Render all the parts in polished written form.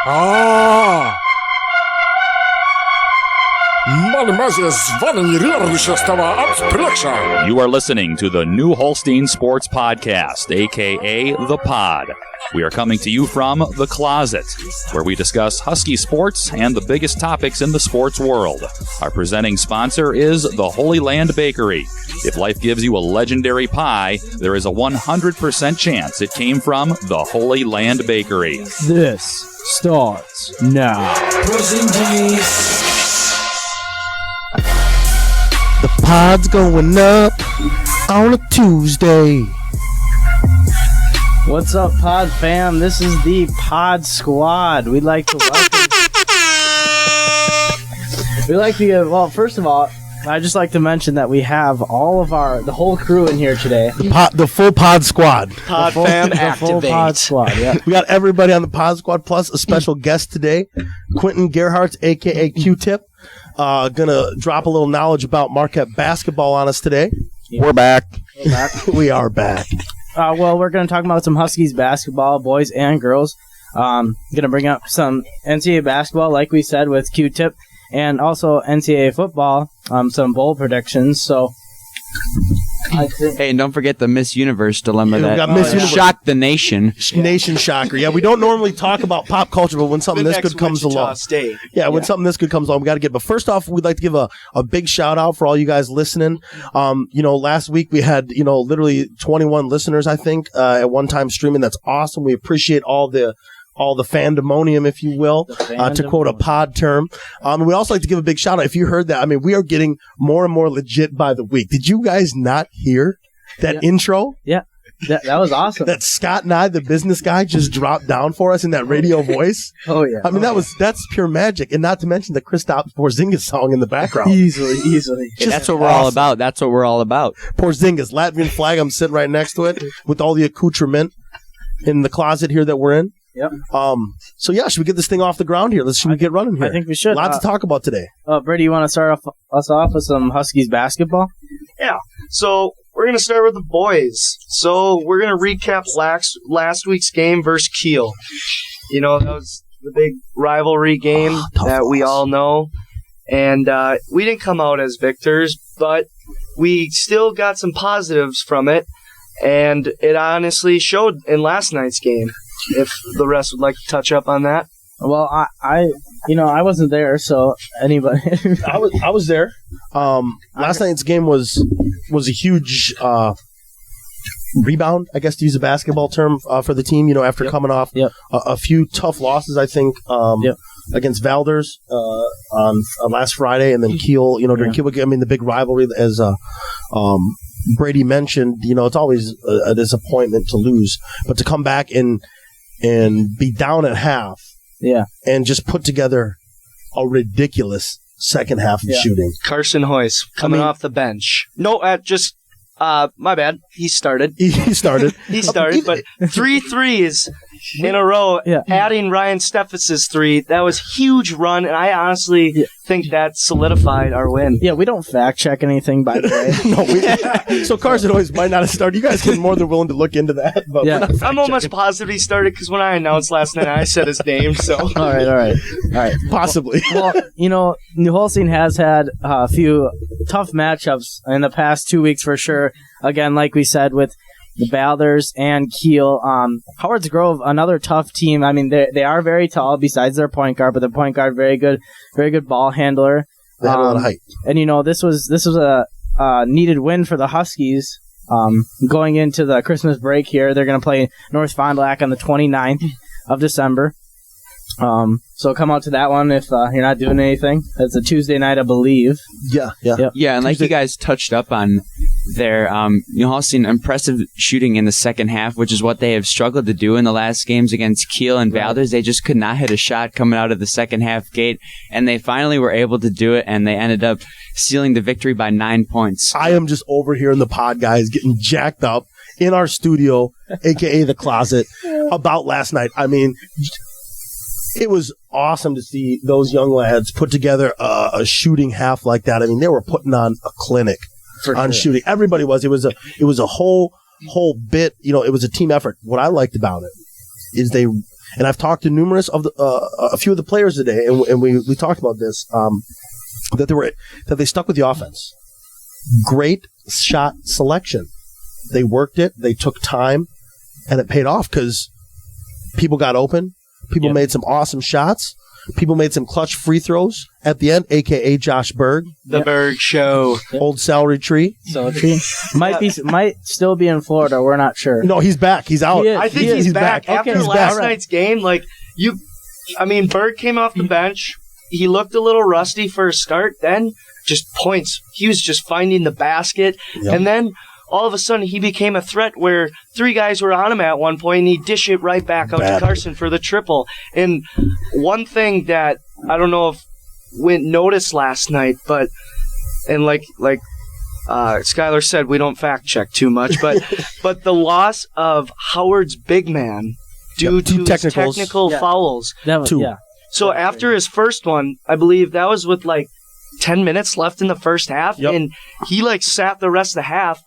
You are listening to the New Holstein Sports Podcast, a.k.a. The Pod. We are coming to you from The Closet, where we discuss Husky sports and the biggest topics in the sports world. Our presenting sponsor is the Holy Land Bakery. If life gives you a legendary pie, there is a 100% chance it came from the Holy Land Bakery. This starts now. The pod's going up on a Tuesday. What's up, Pod fam? This is the Pod Squad. We'd like to welcome. Well, first of all, I'd just like to mention that we have the whole crew in here today. The full Pod Squad. Pod fam, activate. The full Pod Squad, yeah. We got everybody on the Pod Squad, plus a special guest today, Quinten Gerhartz, a.k.a. Q-Tip. Gonna drop a little knowledge about Marquette basketball on us today. Yeah. We're back. We are back. Well, we're going to talk about some Huskies basketball, boys and girls. Going to bring up some NCAA basketball, like we said, with Q-Tip, and also NCAA football, some bowl predictions. So, hey, and don't forget the Miss Universe dilemma shocked the nation. Nation shocker. Yeah, we don't normally talk about pop culture, but when something this good comes along. When something this good comes along, we got to get. But first off, we'd like to give a big shout out for all you guys listening. Last week we had, literally 21 listeners, I think, at one time streaming. That's awesome. We appreciate all the fandemonium, if you will, to quote a pod term. We also like to give a big shout out. If you heard that, we are getting more and more legit by the week. Did you guys not hear that intro? Yeah, that was awesome. That Scott and I, the business guy, just dropped down for us in that radio voice. Oh yeah. That's pure magic, and not to mention the Kristaps Porzingis song in the background. Easily. Hey, that's what we're all about. That's what we're all about. Porzingis, Latvian flag. I'm sitting right next to it with all the accoutrement in the closet here that we're in. Yep. So yeah, should we get this thing off the ground here? Should we get running here? I think we should. Lots to talk about today. Brady, you want to start us off with some Huskies basketball? Yeah. So we're going to start with the boys. So we're going to recap last week's game versus Kiel. That was the big rivalry game that we all know. And we didn't come out as victors, but we still got some positives from it. And it honestly showed in last night's game. If the rest would like to touch up on that. Well, I wasn't there, so anybody. I was there. Last night's game was a huge rebound, I guess, to use a basketball term, for the team. After coming off a few tough losses, I think, against Valders on last Friday, and then Kiel. During Kiel, the big rivalry, as Brady mentioned. It's always a disappointment to lose, but to come back and be down at half, and just put together a ridiculous second half of shooting. Carson Hoyce coming off the bench. No, my bad. He started. He started, but 3 threes in a row, adding Ryan Steffes' 3. That was a huge run, and I honestly think that solidified our win. Yeah, we don't fact check anything, by the way. So Carson Hoyce might not have started. You guys are more than willing to look into that. But I'm almost positive he started because when I announced last night, I said his name. So all right, possibly. Well, New Holstein has had a few tough matchups in the past 2 weeks for sure. Again, like we said, with the Valders and Kiel. Howard's Grove, another tough team. They are very tall besides their point guard, but their point guard very good ball handler. They have a lot of height. And this was a needed win for the Huskies. Going into the Christmas break here, they're going to play North Fond du Lac on the 29th of December. So come out to that one if you're not doing anything. It's a Tuesday night, I believe. Yeah, and like you guys touched up on there, New Holstein impressive shooting in the second half, which is what they have struggled to do in the last games against Kiel and Valders. They just could not hit a shot coming out of the second half gate, and they finally were able to do it, and they ended up sealing the victory by 9 points. I am just over here in the pod, guys, getting jacked up in our studio, a.k.a. the closet, about last night. It was awesome to see those young lads put together a shooting half like that. They were putting on a clinic on shooting. Everybody was. It was a whole bit. It was a team effort. What I liked about it is And I've talked to numerous of a few of the players today, and we talked about this, that they stuck with the offense. Great shot selection. They worked it. They took time, and it paid off because people got open. People made some awesome shots. People made some clutch free throws at the end, a.k.a. Josh Berg. The Berg Show. Old Salary Tree. Might still be in Florida. We're not sure. No, he's back. He's out. I think he's back. After Okay, last night's game, Berg came off the bench. He looked a little rusty for a start. Then just points. He was just finding the basket. Yep. And then all of a sudden he became a threat where 3 guys were on him at one point, and he'd dish it right back out to Carson for the triple. And one thing that I don't know if went noticed last night, but like Skylar said, we don't fact check too much, but the loss of Howard's big man due to his technical fouls. So after his first one, I believe that was with 10 minutes left in the first half, and he sat the rest of the half.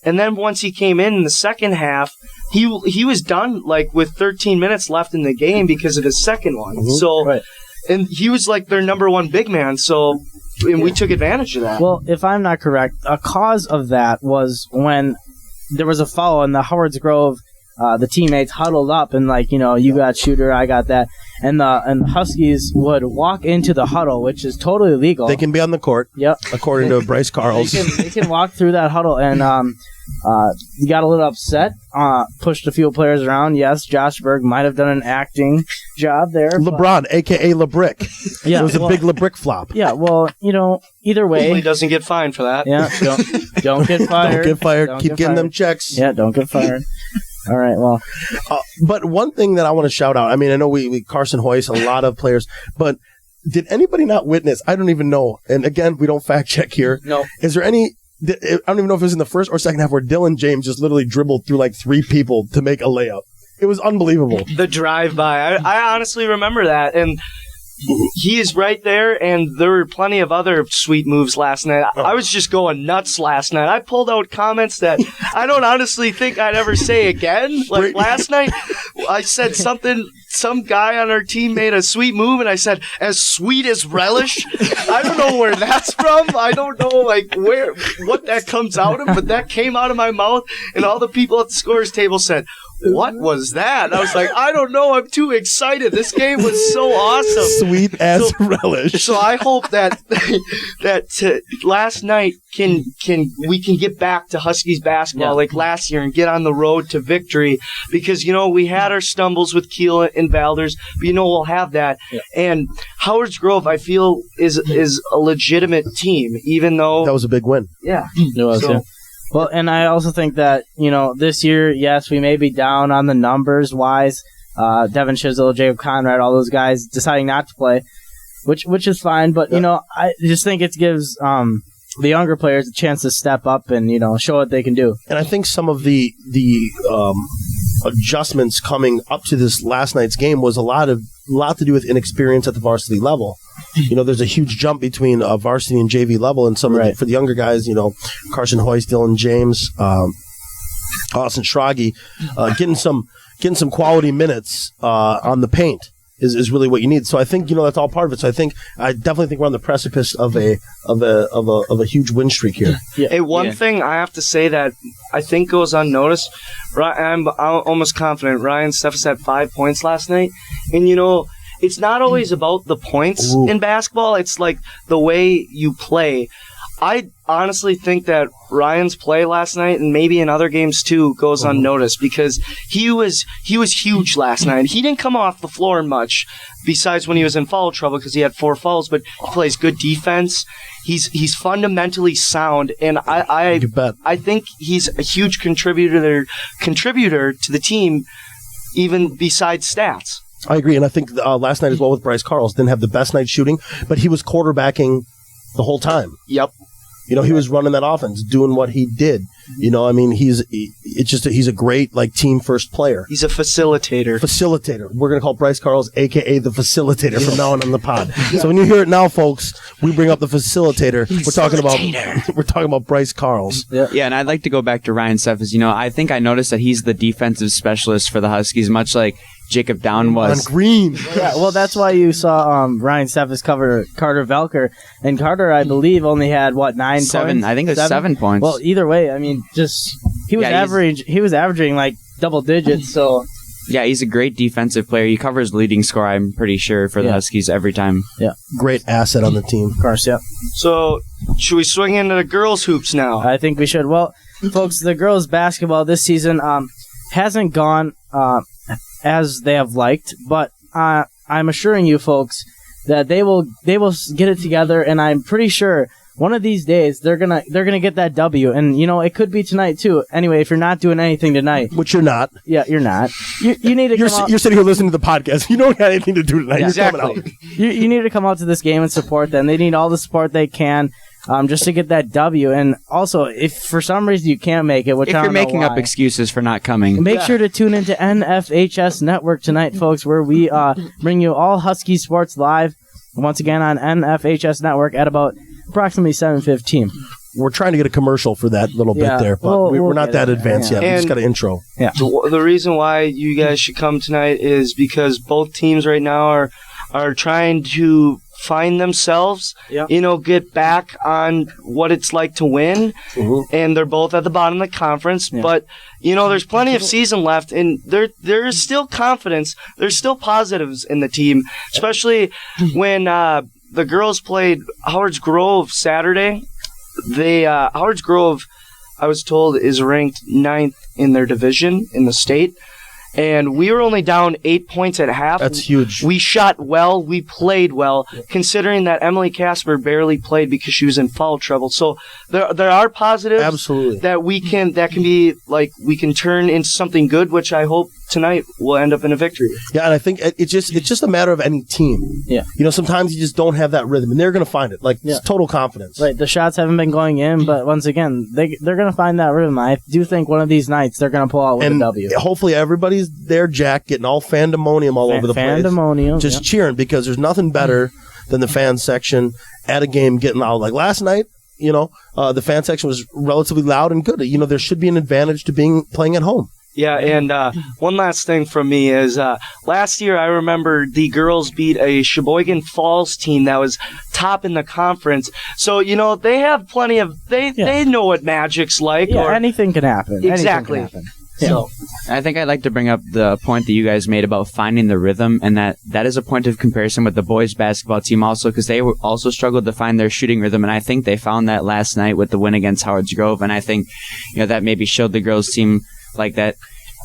And then once he came in the second half, he was done with 13 minutes left in the game because of his second one. Mm-hmm. So, and he was their number one big man. So, and we took advantage of that. Well, if I'm not correct, a cause of that was when there was a foul in the Howard's Grove. The teammates huddled up and you got shooter, I got that, and the Huskies would walk into the huddle, which is totally legal. They can be on the court. Yep. According to Bryce Carls. They can walk through that huddle, and you got a little upset. Pushed a few players around. Yes, Josh Berg might have done an acting job there. LeBron, a.k.a. LeBrick. Yeah, it was a big LeBrick flop. Yeah, well, either way. He doesn't get fined for that. Yeah, don't get fired. Don't get fired. Keep getting them checks. Yeah, don't get fired. All right, well. But one thing that I want to shout out, I mean, I know we Carson Hoyce, a lot of players, but did anybody not witness? I don't even know. And again, we don't fact check here. No. Is there any, I don't even know if it was in the first or second half where Dylan James just literally dribbled through 3 people to make a layup. It was unbelievable. The drive-by. I honestly remember that. And he is right there, and there were plenty of other sweet moves last night. I was just going nuts last night. I pulled out comments that I don't honestly think I'd ever say again. Last night, I said something, some guy on our team made a sweet move, and I said, as sweet as relish? I don't know where that's from. I don't know what that comes out of, but that came out of my mouth, and all the people at the scorer's table said, what was that? I was like, I don't know. I'm too excited. This game was so awesome. Sweet as relish. So I hope that last night we can get back to Huskies basketball like last year and get on the road to victory, because we had our stumbles with Kiel and Valders, but we'll have that. Yeah. And Howard's Grove, I feel, is a legitimate team, even though that was a big win. Yeah, it was. So, yeah. Well, and I also think that, this year, yes, we may be down on the numbers-wise. Devin Chisel, Jacob Conrad, all those guys deciding not to play, which is fine. But, I just think it gives the younger players a chance to step up and, show what they can do. And I think some of the adjustments coming up to this last night's game was a lot to do with inexperience at the varsity level. There's a huge jump between varsity and JV level, and some of for the younger guys, Carson Hoyce, Dylan James, Austin Schrage, getting some quality minutes on the paint is really what you need. So I think that's all part of it. So I definitely think we're on the precipice of a huge win streak here. Yeah. Hey, one thing I have to say that I think goes unnoticed. I'm almost confident Ryan Steffes had 5 points last night, and it's not always about the points in basketball. It's the way you play. I honestly think that Ryan's play last night, and maybe in other games too, goes unnoticed, because he was huge last night. He didn't come off the floor much, besides when he was in foul trouble because he had 4 fouls. But he plays good defense. He's fundamentally sound, and I think he's a huge contributor to the team, even besides stats. I agree, and I think last night as well with Bryce Carls, didn't have the best night shooting, but he was quarterbacking the whole time. Yep. He was running that offense, doing what he did. He's a great team first player. He's a facilitator. We're gonna call Bryce Carls, a.k.a. the facilitator, from now on the pod. So when you hear it now, folks, we bring up the facilitator. We're talking about Bryce Carls. Yeah, and I'd like to go back to Ryan Steffes. I think I noticed that he's the defensive specialist for the Huskies, much like Jacob Down was. On green. Yeah, well, that's why you saw Ryan Steffes cover Carter Velker. And Carter, I believe, only had, 9 7, points? I think it was 7 points. Well, either way, I mean, he was averaging like double digits, so... Yeah, he's a great defensive player. He covers leading score, I'm pretty sure, for the Huskies every time. Yeah. Great asset on the team. Of course, yeah. So, should we swing into the girls' hoops now? I think we should. Well, folks, the girls' basketball this season hasn't gone as they have liked, but I'm assuring you folks that they will get it together, and I'm pretty sure one of these days they're gonna get that W, and it could be tonight too. Anyway, if you're not doing anything tonight, which you're not, you're not. You need to. You're sitting here listening to the podcast. You don't have anything to do tonight. Exactly. You're coming out. You need to come out to this game and support them. They need all the support they can. Just to get that W, and also if for some reason you can't make it, which if I don't you're making know up excuses for not coming, make sure to tune into NFHS Network tonight, folks, where we bring you all Husky sports live once again on NFHS Network at about approximately 7:15. We're trying to get a commercial for that little bit there, but we're not that advanced yet. We just got an intro. Yeah. The reason why you guys should come tonight is because both teams right now are trying to find themselves, get back on what it's like to win, and they're both at the bottom of the conference, but there's plenty of season left, and there is still confidence, there's still positives in the team, especially when the girls played Howard's Grove Saturday. Howard's Grove, I was told, is ranked 9th in their division in the state. And we were only down 8 points at half. That's huge. We shot well. We played well, considering that Emily Casper barely played because she was in foul trouble. So there are positives. Absolutely. That we can turn into something good, which I hope tonight will end up in a victory. Yeah, and I think it's just a matter of any team. Yeah. Sometimes you just don't have that rhythm, and they're going to find it. It's total confidence. Right. The shots haven't been going in, but once again, they're going to find that rhythm. I do think one of these nights they're going to pull out with a W. Hopefully everybody's there, Jack, getting all fandemonium all over the place. Fandemonium. Just cheering, because there's nothing better than the fan section at a game getting out. Like last night, the fan section was relatively loud and good. There should be an advantage to playing at home. Yeah, and one last thing from me is last year I remember the girls beat a Sheboygan Falls team that was top in the conference. So, they have plenty of they know what magic's like. Yeah, anything can happen. Exactly. Anything can happen. Yeah. So I think I'd like to bring up the point that you guys made about finding the rhythm, and that is a point of comparison with the boys basketball team also, because they also struggled to find their shooting rhythm, and I think they found that last night with the win against Howard's Grove, and I think that maybe showed the girls team like that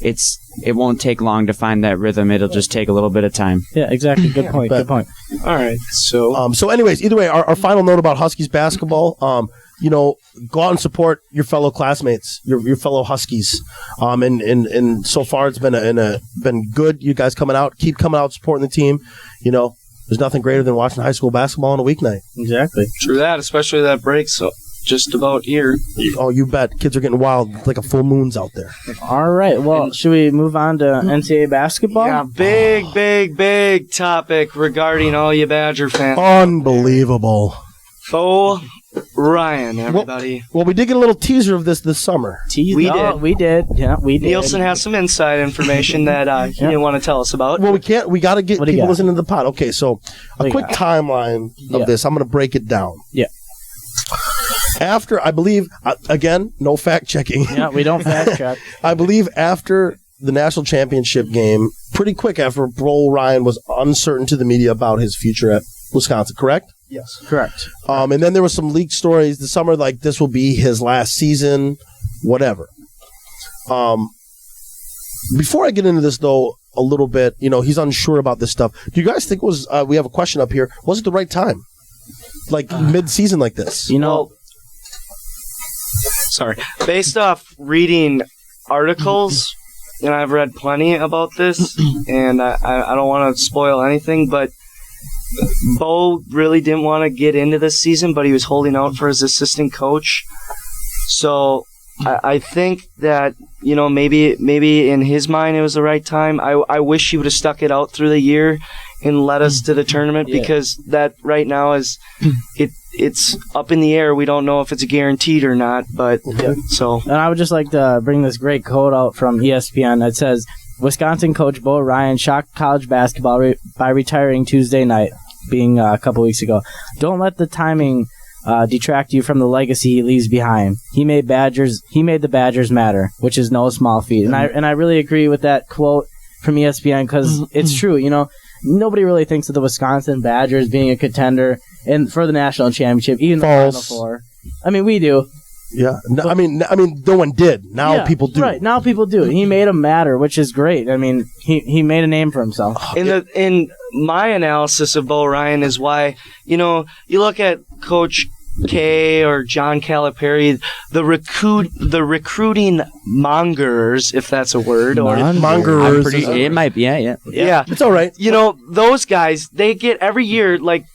it won't take long to find that rhythm. It'll just take a little bit of time. Yeah, exactly. Good point. Good point. All right. So anyways, either way, our final note about Huskies basketball, go out and support your fellow classmates, your fellow Huskies. And so far it's been good. You guys coming out, keep coming out, supporting the team. There's nothing greater than watching high school basketball on a weeknight. Exactly. True that, especially that break. So just about here. Oh, you bet. Kids are getting wild, like a full moon's out there. All right. Well, should we move on to NCAA basketball? Yeah, big topic regarding all you Badger fans. Unbelievable. Bo Ryan, everybody. Well, we did get a little teaser of this summer. We did. Yeah, we did. Nielsen has some inside information that he didn't want to tell us about. Well, we got to get people listening to the pod. Okay, so a quick timeline of this. I'm going to break it down. Yeah. After, I believe, again, no fact checking. Yeah, we don't fact check. I believe after the national championship game, pretty quick after Bo Ryan was uncertain to the media about his future at Wisconsin, correct? Yes. Correct. And then there were some leaked stories this summer, like this will be his last season, whatever. Before I get into this, though, a little bit, he's unsure about this stuff. Do you guys think we have a question up here, was it the right time? Like mid-season like this? Sorry. Based off reading articles, and I've read plenty about this, and I don't want to spoil anything, but Bo really didn't want to get into this season, but he was holding out for his assistant coach. So I think that, maybe in his mind it was the right time. I wish he would have stuck it out through the year and led us to the tournament, because that right now is it's up in the air. We don't know if it's guaranteed or not, but so. And I would just like to bring this great quote out from ESPN that says, Wisconsin coach Bo Ryan shocked college basketball by retiring Tuesday night, being a couple weeks ago. Don't let the timing detract you from the legacy he leaves behind. He made the Badgers matter, which is no small feat. And I really agree with that quote from ESPN because it's true. You know, nobody really thinks of the Wisconsin Badgers being a contender for the national championship, even the Final Four. I mean, we do. Yeah, no, I mean, no one did. Now people do. Right, now people do. He made them matter, which is great. I mean, he made a name for himself. In my analysis of Bo Ryan is why, you know, you look at Coach K or John Calipari, the recruiting mongers, if that's a word, or mongers. It might be, yeah. It's all right. You know, those guys, they get every year like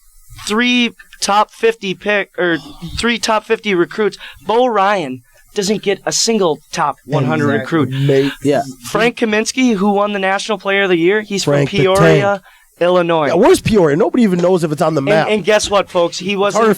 3 top 50 recruits. Bo Ryan doesn't get a single top 100 recruit. Yeah. Frank Kaminsky, who won the National Player of the Year, he's from Peoria, Illinois. Yeah, where's Peoria? Nobody even knows if it's on the map. And guess what, folks? He wasn't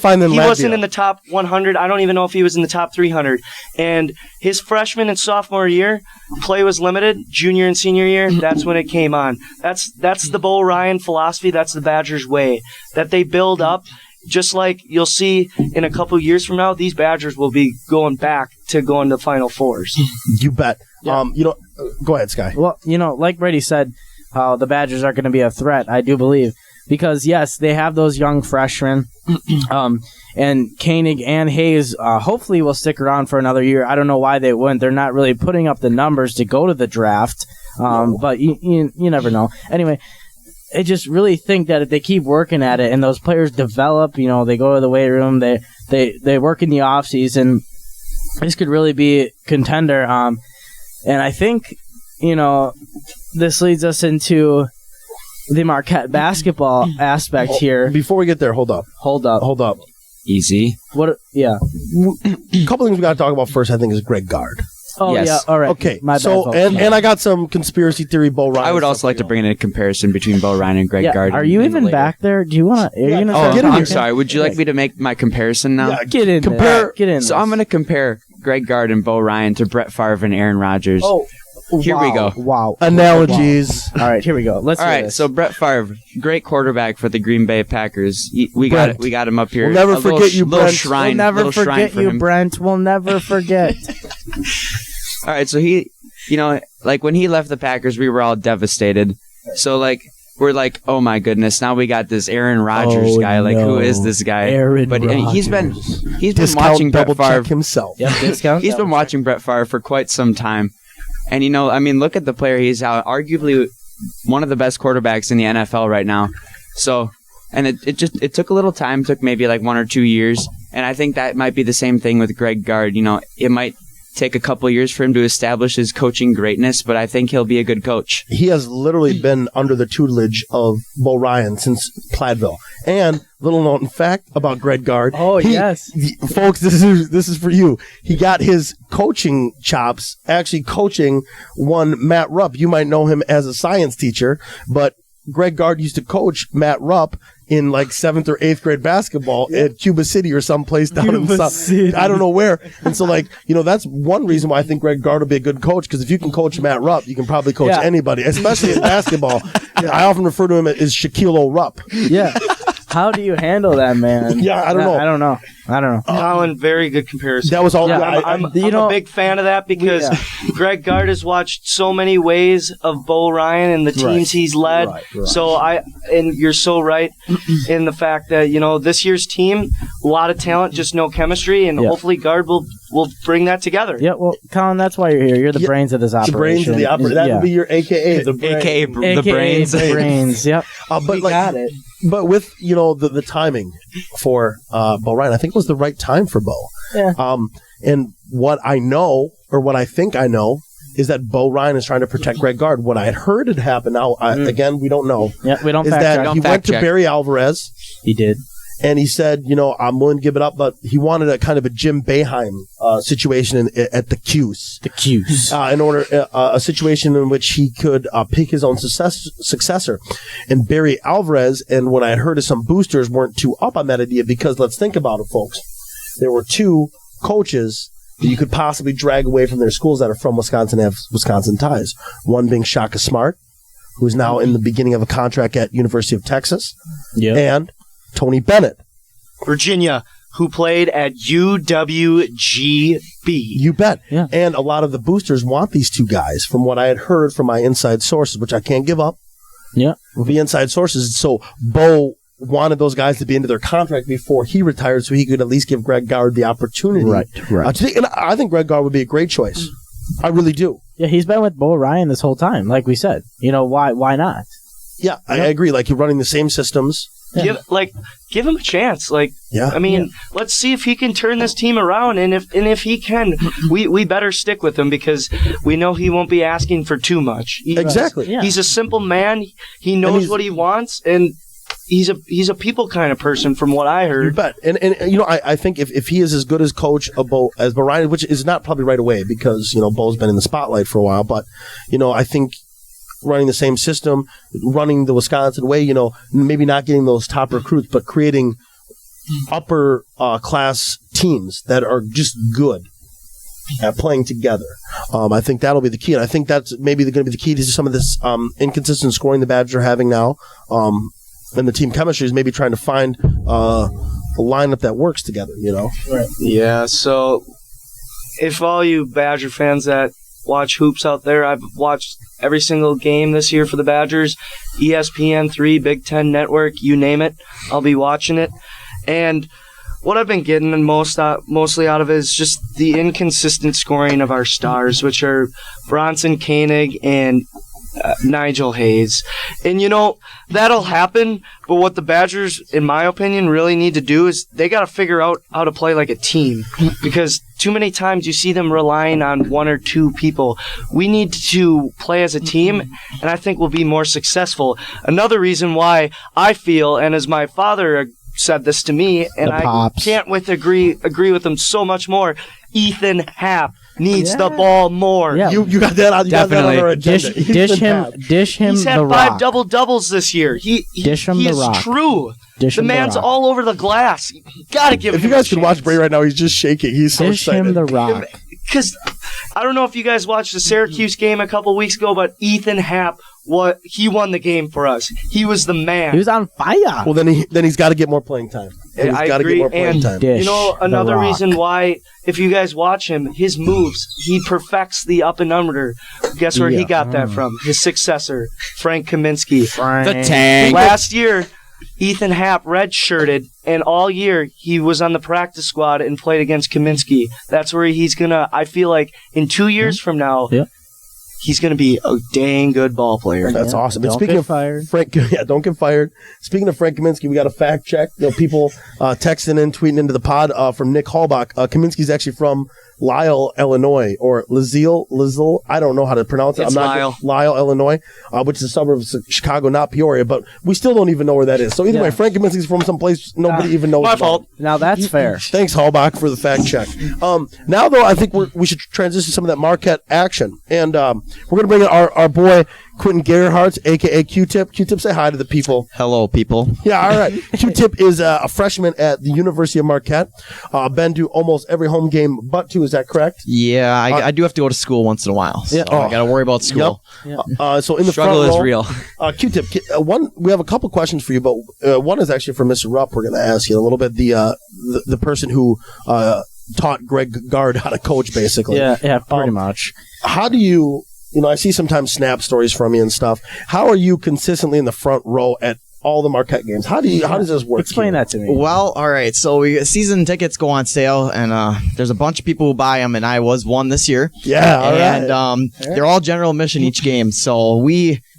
in the top 100. I don't even know if he was in the top 300. And his freshman and sophomore year, play was limited. Junior and senior year, that's when it came on. That's the Bo Ryan philosophy. That's the Badgers way. That they build up. Just like you'll see in a couple years from now, these Badgers will be going back to going to Final Fours. You bet. Yeah. Go ahead, Sky. Well, like Brady said, the Badgers are going to be a threat, I do believe. Because, yes, they have those young freshmen. And Koenig and Hayes hopefully will stick around for another year. I don't know why they wouldn't. They're not really putting up the numbers to go to the draft. But you never know. Anyway, I just really think that if they keep working at it and those players develop, they go to the weight room, they work in the offseason, this could really be a contender. And I think, this leads us into the Marquette basketball aspect here. Before we get there, hold up. Easy. What? Yeah. A couple things we got to talk about first, I think, is Greg Gard. Oh, yes. Yeah, all right. Okay, My so, bad, and I got some conspiracy theory Bo Ryan. I would also like to bring in a comparison between Bo Ryan and Greg Gard. Are you even back there? Do you want to? I'm sorry. Would you like me to make my comparison now? Yeah, get in there. Get in. So I'm going to compare Greg Gard and Bo Ryan to Brett Favre and Aaron Rodgers. Oh. Here we go. Wow. Analogies. Wow. All right, here we go. Let's All do right, this. so Brett Favre, great quarterback for the Green Bay Packers. We got him up here. We'll never forget you, Brent. Shrine, we'll never forget you, Brent. We'll never forget. All right, so he, when he left the Packers, we were all devastated. So, we're like, oh my goodness, now we got this Aaron Rodgers guy. Who is this guy? Aaron Rodgers. He's been Discount watching Brett Favre himself. Yep, discount. He's been watching Brett Favre for quite some time. And, look at the player he's out. Arguably one of the best quarterbacks in the NFL right now. So, and it took a little time. It took maybe 1 or 2 years. And I think that might be the same thing with Greg Gard. It might take a couple years for him to establish his coaching greatness, but I think he'll be a good coach. He has literally been under the tutelage of Bo Ryan since Platteville. And little known fact about Greg Gard. Oh, yes. Folks, this is for you. He got his coaching chops actually coaching one Matt Rupp. You might know him as a science teacher, but Greg Gard used to coach Matt Rupp in 7th or 8th grade basketball at Cuba City or someplace down in the south. I don't know where. And so that's one reason why I think Greg Gard will be a good coach, because if you can coach Matt Rupp, you can probably coach anybody, especially in basketball. I often refer to him as Shaquille O'Rupp. Yeah. How do you handle that, man? Yeah, I don't know. Colin, very good comparison. That was all. Yeah, I'm a big fan of that because Greg Gard has watched so many ways of Bo Ryan and the teams he's led. Right. So and you're so right in the fact that this year's team, a lot of talent, just no chemistry, and hopefully Gard will bring that together. Yeah, well, Colin, that's why you're here. You're the brains of this operation. The brains of the operation. That would be your AKA the brains. AKA the brains. The brains. Yep. But got it. But with the timing for Bo Ryan, I think it was the right time for Bo. Yeah. And what I know, or what I think I know, is that Bo Ryan is trying to protect Greg Gard. What I had heard had happened. Now, again, we don't know. Yeah, we don't. Is that he went to Barry Alvarez? He did. And he said, I'm willing to give it up, but he wanted a kind of a Jim Boeheim situation at the Cuse. The Cuse. In order, a situation in which he could pick his own successor. And Barry Alvarez, and what I had heard of some boosters, weren't too up on that idea because let's think about it, folks. There were 2 coaches that you could possibly drag away from their schools that are from Wisconsin and have Wisconsin ties. One being Shaka Smart, who's now in the beginning of a contract at University of Texas, and Tony Bennett. Virginia, who played at UWGB. You bet. Yeah. And a lot of the boosters want these two guys, from what I had heard from my inside sources, which I can't give up. Yeah. The inside sources. So Bo wanted those guys to be into their contract before he retired so he could at least give Greg Gard the opportunity. Right. And I think Greg Gard would be a great choice. I really do. Yeah, he's been with Bo Ryan this whole time, like we said. Why not? Yeah, I agree. Like, you're running the same systems. Yeah. Give him a chance. Let's see if he can turn this team around, and if he can, we better stick with him because we know he won't be asking for too much. Exactly. He's a simple man. He knows what he wants, and he's a people kind of person, from what I heard. You bet. And I think if he is as good as coach as Ryan, which is not probably right away because Bo's been in the spotlight for a while, but I think running the same system, running the Wisconsin way, maybe not getting those top recruits, but creating upper class teams that are just good at playing together. I think that'll be the key. And I think that's maybe going to be the key to some of this inconsistent scoring the Badgers are having now. And the team chemistry is maybe trying to find a lineup that works together, Right. Yeah, so if all you Badger fans that watch hoops out there, I've watched every single game this year for the Badgers, ESPN3, Big Ten Network, you name it, I'll be watching it. And what I've been getting mostly out of it is just the inconsistent scoring of our stars, which are Bronson Koenig and Nigel Hayes. And that'll happen, but what the Badgers, in my opinion, really need to do is they got to figure out how to play like a team, because too many times you see them relying on one or two people. We need to play as a team, and I think we'll be more successful. Another reason why I feel, and as my father said this to me, and I can't agree with him so much more, Ethan Happ needs the ball more. Yeah. You got that on, our agenda. Dish him He's had the 5 rock. double-doubles this year. Dish him the rock. True. The man's all over the glass. You got to give him If you guys could watch Bray right now, he's just shaking. He's so excited. Dish him the rock. Because I don't know if you guys watched the Syracuse game a couple weeks ago, but Ethan Happ, he won the game for us. He was the man. He was on fire. Well, then he's got to get more playing time. I agree. Another reason why, if you guys watch him, his moves, he perfects the up and under. Guess where he got that from? His successor, Frank Kaminsky. The tank. Last year, Ethan Happ redshirted, and all year he was on the practice squad and played against Kaminsky. That's where he's going to, I feel like, in 2 years from now, he's going to be a dang good ball player. That's awesome. Don't speaking get of fired. Frank, don't get fired. Speaking of Frank Kaminsky, we got a fact check. People texting in, tweeting into the pod from Nick Hallbach. Kaminsky's actually from Lisle, Illinois, or Lisle. I don't know how to pronounce it. It's Lisle. Lisle, Illinois, which is a suburb of Chicago, not Peoria, but we still don't even know where that is. So either way, Frank Kaminsky's from someplace nobody even knows. My fault. Now that's fair. Thanks, Hallbach, for the fact check. Now, though, I think we should transition to some of that Marquette action. And we're going to bring in our boy, Quinten Gerhartz, a.k.a. Q-Tip. Q-Tip, say hi to the people. Hello, people. Yeah, all right. Q-Tip is a freshman at the University of Marquette. Been to almost every home game but 2. Is that correct? Yeah, I do have to go to school once in a while. So I got to worry about school. Yep. So in the struggle front is row, real. Q-Tip, we have a couple questions for you, but one is actually for Mr. Rupp. We're going to ask you a little bit. The person who taught Greg Gard how to coach, basically. Yeah, pretty much. How do you... I see sometimes snap stories from you and stuff. How are you consistently in the front row at all the Marquette games? How does this work? Explain that to me. Well, all right. So season tickets go on sale, and there's a bunch of people who buy them, and I was one this year. Yeah, all right. They're all general admission each game. So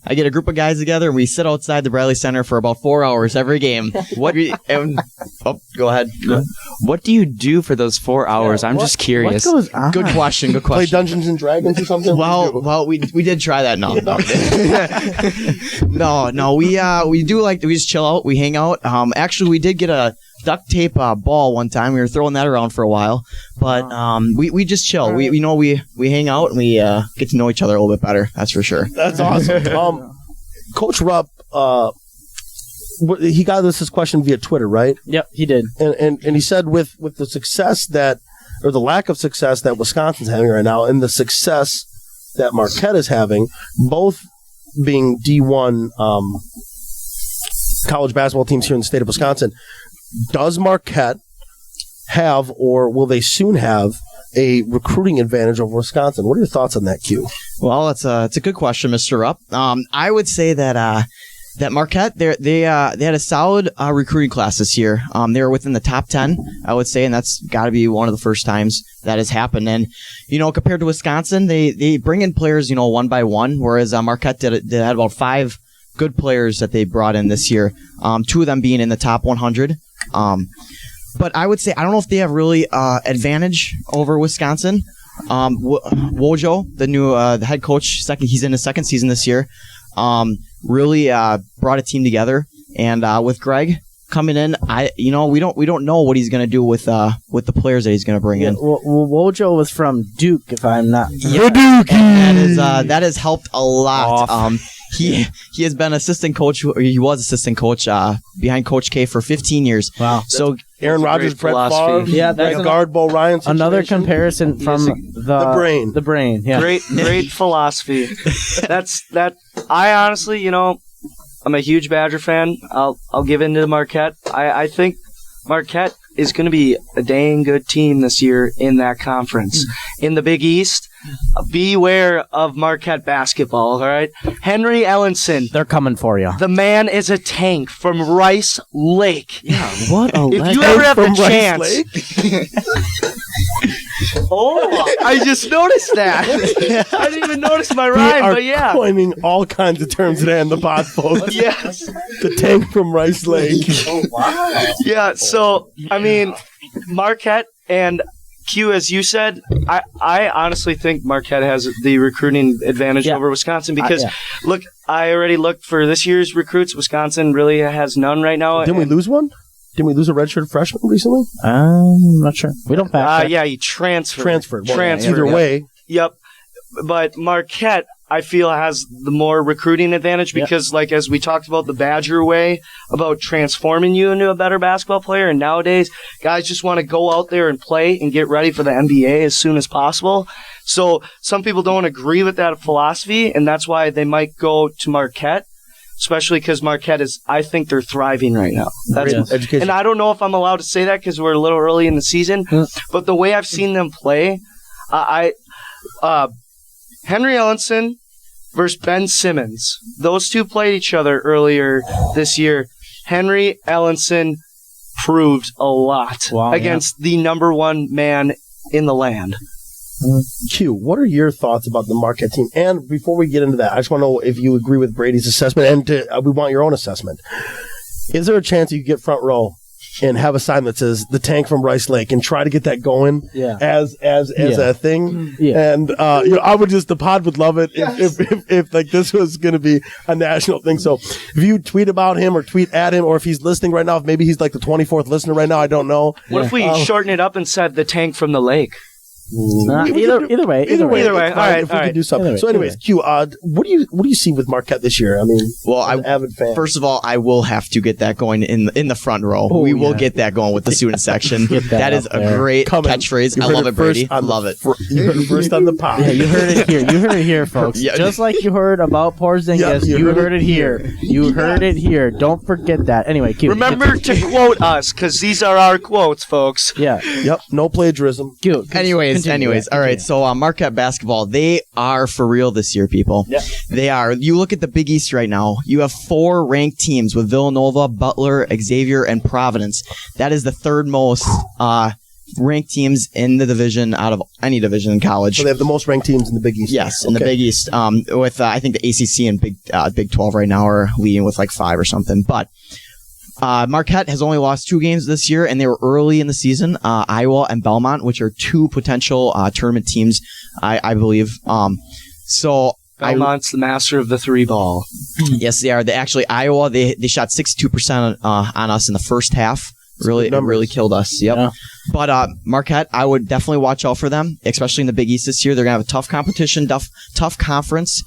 I get a group of guys together, and we sit outside the Bradley Center for about 4 hours every game. Go ahead. What do you do for those 4 hours? I'm just curious. What goes on? Good question. Play Dungeons and Dragons or something? Well, we did try that. No. We just chill out. We hang out. Actually, we did get a duct tape ball one time. We were throwing that around for a while, but we just chill. Right. We hang out and we get to know each other a little bit better. That's for sure. That's awesome. Coach Rupp, he got this question via Twitter, right? Yep, he did. And he said with the success that or the lack of success that Wisconsin's having right now and the success that Marquette is having, both being D1 college basketball teams here in the state of Wisconsin, does Marquette have, or will they soon have, a recruiting advantage over Wisconsin? What are your thoughts on that, Q? Well, it's a good question, Mr. Rupp. I would say that Marquette, they had a solid recruiting class this year. They were within the top 10, I would say, and that's got to be one of the first times that has happened. And, compared to Wisconsin, they bring in players, one by one, whereas Marquette had about 5 good players that they brought in this year, 2 of them being in the top 100. But I would say, I don't know if they have really advantage over Wisconsin. Wojo, the head coach, he's in his second season this year, really brought a team together. And with Greg coming in, we don't know what he's going to do with the players that he's going to bring in. Wojo was from Duke, if I'm not. Yeah, that has helped a lot. He has been assistant coach. He was assistant coach behind Coach K for 15 years. Wow. So Aaron Rodgers, Brett Favre, that's guard Bo Ryan. Another comparison from the brain. The brain. Yeah. Great philosophy. That I honestly, I'm a huge Badger fan. I'll give in to Marquette. I think Marquette is going to be a dang good team this year in that conference. In the Big East, beware of Marquette basketball, all right? Henry Ellenson. They're coming for you. The man is a tank from Rice Lake. Yeah, what a If you ever have the chance. Oh, I just noticed that. I didn't even notice my rhyme, but yeah. Coining all kinds of terms today on the pod, folks. Yes. The tank from Rice Lake. Oh, wow. Yeah, so, Marquette and Q, as you said, I honestly think Marquette has the recruiting advantage over Wisconsin because, look, I already looked for this year's recruits. Wisconsin really has none right now. Didn't we lose one? Didn't we lose a redshirt freshman recently? I'm not sure. We don't back yeah, he transferred. Well, either way. Yep. But Marquette, I feel, has the more recruiting advantage because, like, as we talked about the Badger way, about transforming you into a better basketball player, and nowadays, guys just want to go out there and play and get ready for the NBA as soon as possible. So some people don't agree with that philosophy, and that's why they might go to Marquette, especially because Marquette I think they're thriving right now. That's education. And I don't know if I'm allowed to say that because we're a little early in the season, but the way I've seen them play, Henry Ellenson versus Ben Simmons. Those two played each other earlier this year. Henry Ellenson proved a lot against the number one man in the land. Q, what are your thoughts about the Marquette team? And before we get into that, I just want to know if you agree with Brady's assessment, and we want your own assessment. Is there a chance you could get front row and have a sign that says the tank from Rice Lake and try to get that going as a thing? Yeah. And I would the pod would love it if like this was going to be a national thing. So if you tweet about him or tweet at him, or if he's listening right now, if maybe he's like the 24th listener right now, I don't know. What if we shorten it up and said the tank from the lake? Either way. All right. If we could do something. Either So, anyways, Q, what do you see with Marquette this year? I mean, I'm an avid fan. First of all, I will have to get that going in the front row. We will get that going with the student section. That is a great catchphrase. I love it, Brady. I love it. You heard it first on the pod. Yeah, you heard it here. You heard it here, folks. Just like you heard about Porzingis, you heard it here. You heard it here. Don't forget that. Anyway, Q. Remember to quote us, because these are our quotes, folks. Yeah. Yep. No plagiarism. Q. Anyways. All right. So Marquette basketball, they are for real this year, people. Yeah. They are. You look at the Big East right now. You have 4 ranked teams with Villanova, Butler, Xavier, and Providence. That is the third most ranked teams in the division out of any division in college. So they have the most ranked teams in the Big East. Yes, in the Big East. With I think the ACC and Big 12 right now are leading with like 5 or something. But Marquette has only lost 2 games this year, and they were early in the season. Iowa and Belmont, which are 2 potential tournament teams, I believe. So Belmont's the master of the 3-ball. Yes, they are. Iowa, they shot 62% on us in the first half really killed us. Yep. Yeah. But Marquette, I would definitely watch out for them, especially in the Big East this year. They're going to have a tough competition, tough conference.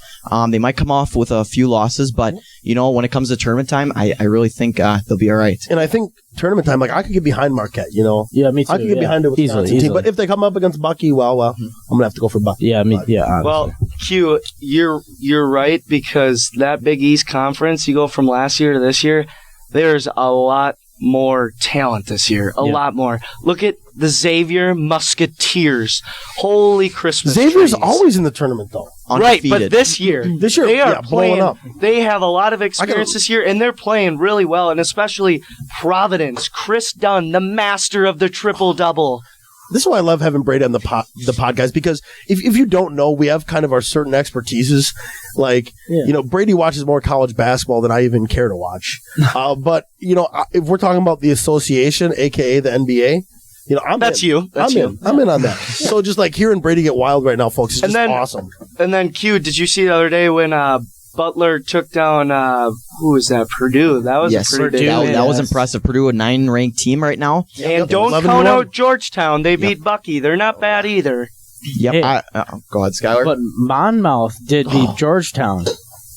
They might come off with a few losses, but, when it comes to tournament time, I really think they'll be all right. And I think tournament time, I could get behind Marquette, Yeah, me too. I could get behind it easily. team. But if they come up against Bucky, well, I'm going to have to go for Bucky. Yeah, honestly. Well, Q, you're right, because that Big East conference, you go from last year to this year, there's a lot more talent this year. A lot more. Look at the Xavier Musketeers. Holy Christmas Xavier's trees. always in the tournament, though. Undefeated. Right, but this year they are blowing playing up. They have a lot of experience this year, and they're playing really well, and especially Providence. Chris Dunn, the master of the triple-double. This is why I love having Brady on the podcast, because if you don't know, we have kind of our certain expertises. Brady watches more college basketball than I even care to watch. But if we're talking about the association, aka the NBA, That's you. I'm in on that. So just hearing Brady get wild right now, folks, is just awesome. And then Q, did you see the other day when Butler took down who was that? Purdue. That was a pretty big win. That was impressive. Purdue, a 9-ranked team right now. And don't count out Georgetown. They beat Bucky. They're not bad either. Yep. Hey. Go ahead, Skylar. But Monmouth did beat Georgetown.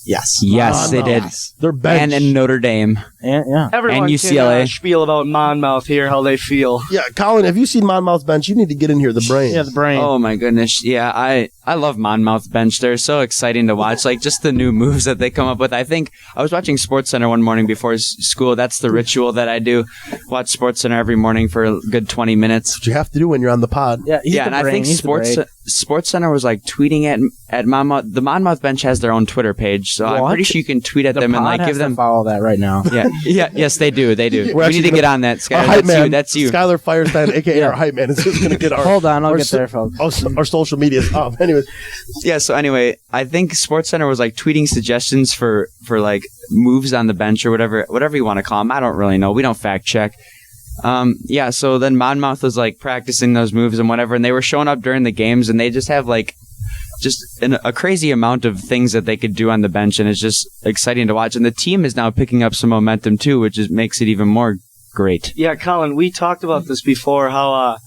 Yes, they did. They're bench. And Notre Dame. Yeah. Everyone And UCLA. can spiel about Monmouth here, how they feel. Yeah, Colin, have you seen Monmouth's bench? You need to get in here, the brain. Yeah, the brain. Oh my goodness. Yeah, I love Monmouth bench. They're so exciting to watch. Just the new moves that they come up with. I think I was watching SportsCenter one morning before school. That's the ritual that I do. Watch SportsCenter every morning for a good 20 minutes. That's what you have to do when you're on the pod. Yeah, And I think SportsCenter was tweeting at Monmouth. The Monmouth bench has their own Twitter page, so I'm pretty sure you can tweet at them and give them. Follow that right now. Yes, they do. We We're need to get on that, Skylar. Our hype man, That's you. Skylar Firestein, aka our hype man, is just going to get our. Hold on, I'll get there, folks. Our social media's up. Anyways, Yeah. So anyway, I think SportsCenter was tweeting suggestions for moves on the bench or whatever you want to call them. I don't really know. We don't fact check. So then Monmouth was practicing those moves and whatever, and they were showing up during the games, and they just have a crazy amount of things that they could do on the bench, and it's just exciting to watch. And the team is now picking up some momentum too, which makes it even more great. Yeah, Colin, we talked about this before, how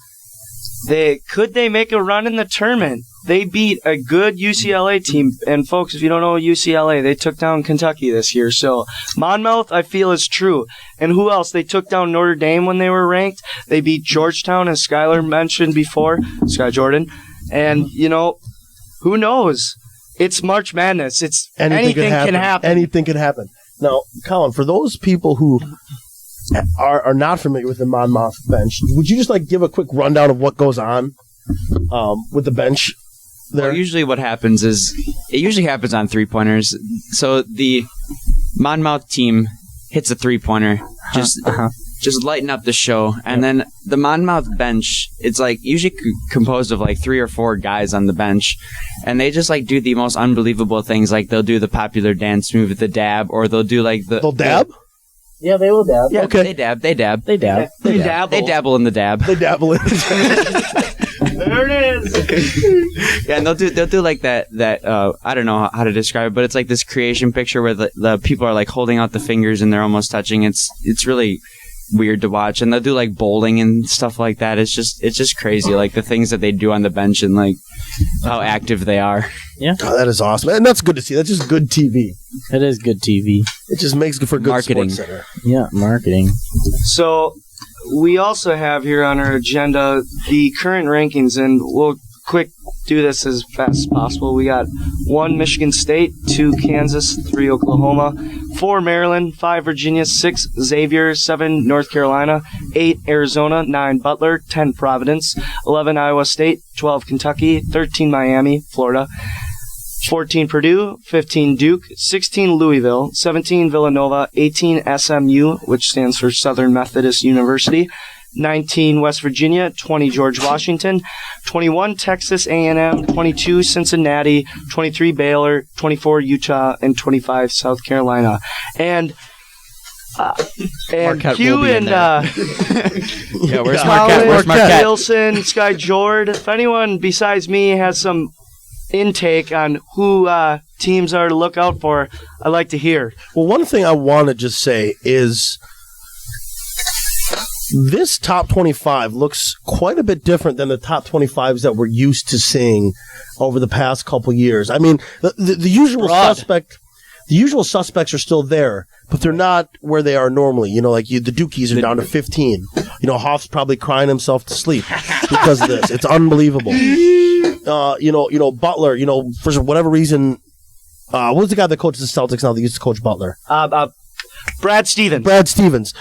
they make a run in the tournament. They beat a good UCLA team, and folks, if you don't know UCLA, they took down Kentucky this year. So Monmouth, I feel, is true. And who else? They took down Notre Dame when they were ranked. They beat Georgetown, as Skylar mentioned before, Sky Jordan. And who knows? It's March Madness. Anything can happen. Anything can happen. Now, Colin, for those people who are not familiar with the Monmouth bench, would you just give a quick rundown of what goes on with the bench there? Well, usually what happens is it usually happens on 3-pointers. So the Monmouth team hits a 3-pointer, just lighten up the show, and then the Monmouth bench, it's usually composed of 3 or 4 guys on the bench, and they just do the most unbelievable things. They'll do the popular dance move, the dab, or they'll do they'll dab. Yeah, they will dab. Yeah, okay. They dab. They dabble in the dab. They dabble in. There it is. Yeah, and they'll do that I don't know how to describe it, but it's this creation picture where the people are holding out the fingers and they're almost touching. It's really weird to watch, and they'll do bowling and stuff like that. It's just crazy, the things that they do on the bench and how active they are. Yeah, that is awesome, and that's good to see. That's just good TV. It is good TV. It just makes for good marketing. SportsCenter. Yeah, marketing. So we also have here on our agenda the current rankings, and we'll do this as fast as possible. We got 1 Michigan State, 2 Kansas, 3 Oklahoma, 4 Maryland, 5 Virginia, 6 Xavier, 7 North Carolina, 8 Arizona, 9 Butler, 10 Providence, 11 Iowa State, 12 Kentucky, 13 Miami, Florida, 14 Purdue, 15 Duke, 16 Louisville, 17 Villanova, 18 SMU, which stands for Southern Methodist University, 19 West Virginia, 20 George Washington, 21 Texas A&M, 22 Cincinnati, 23 Baylor, 24 Utah, and 25 South Carolina. And Marquette Q will be in and Where's Colin, Marquette? Wilson, Sky Jord. If anyone besides me has some intake on who teams are to look out for, I'd like to hear. Well, one thing I want to just say is This top 25 looks quite a bit different than the top 25s that we're used to seeing over the past couple years. I mean, the usual suspect. The usual suspects are still there, but they're not where they are normally. You know, like the Dukies are down to 15. You know, Hoff's probably crying himself to sleep because of this. It's unbelievable. Butler, for whatever reason, what was the guy that coaches the Celtics now that used to coach Butler? Brad Stevens. Brad Stevens.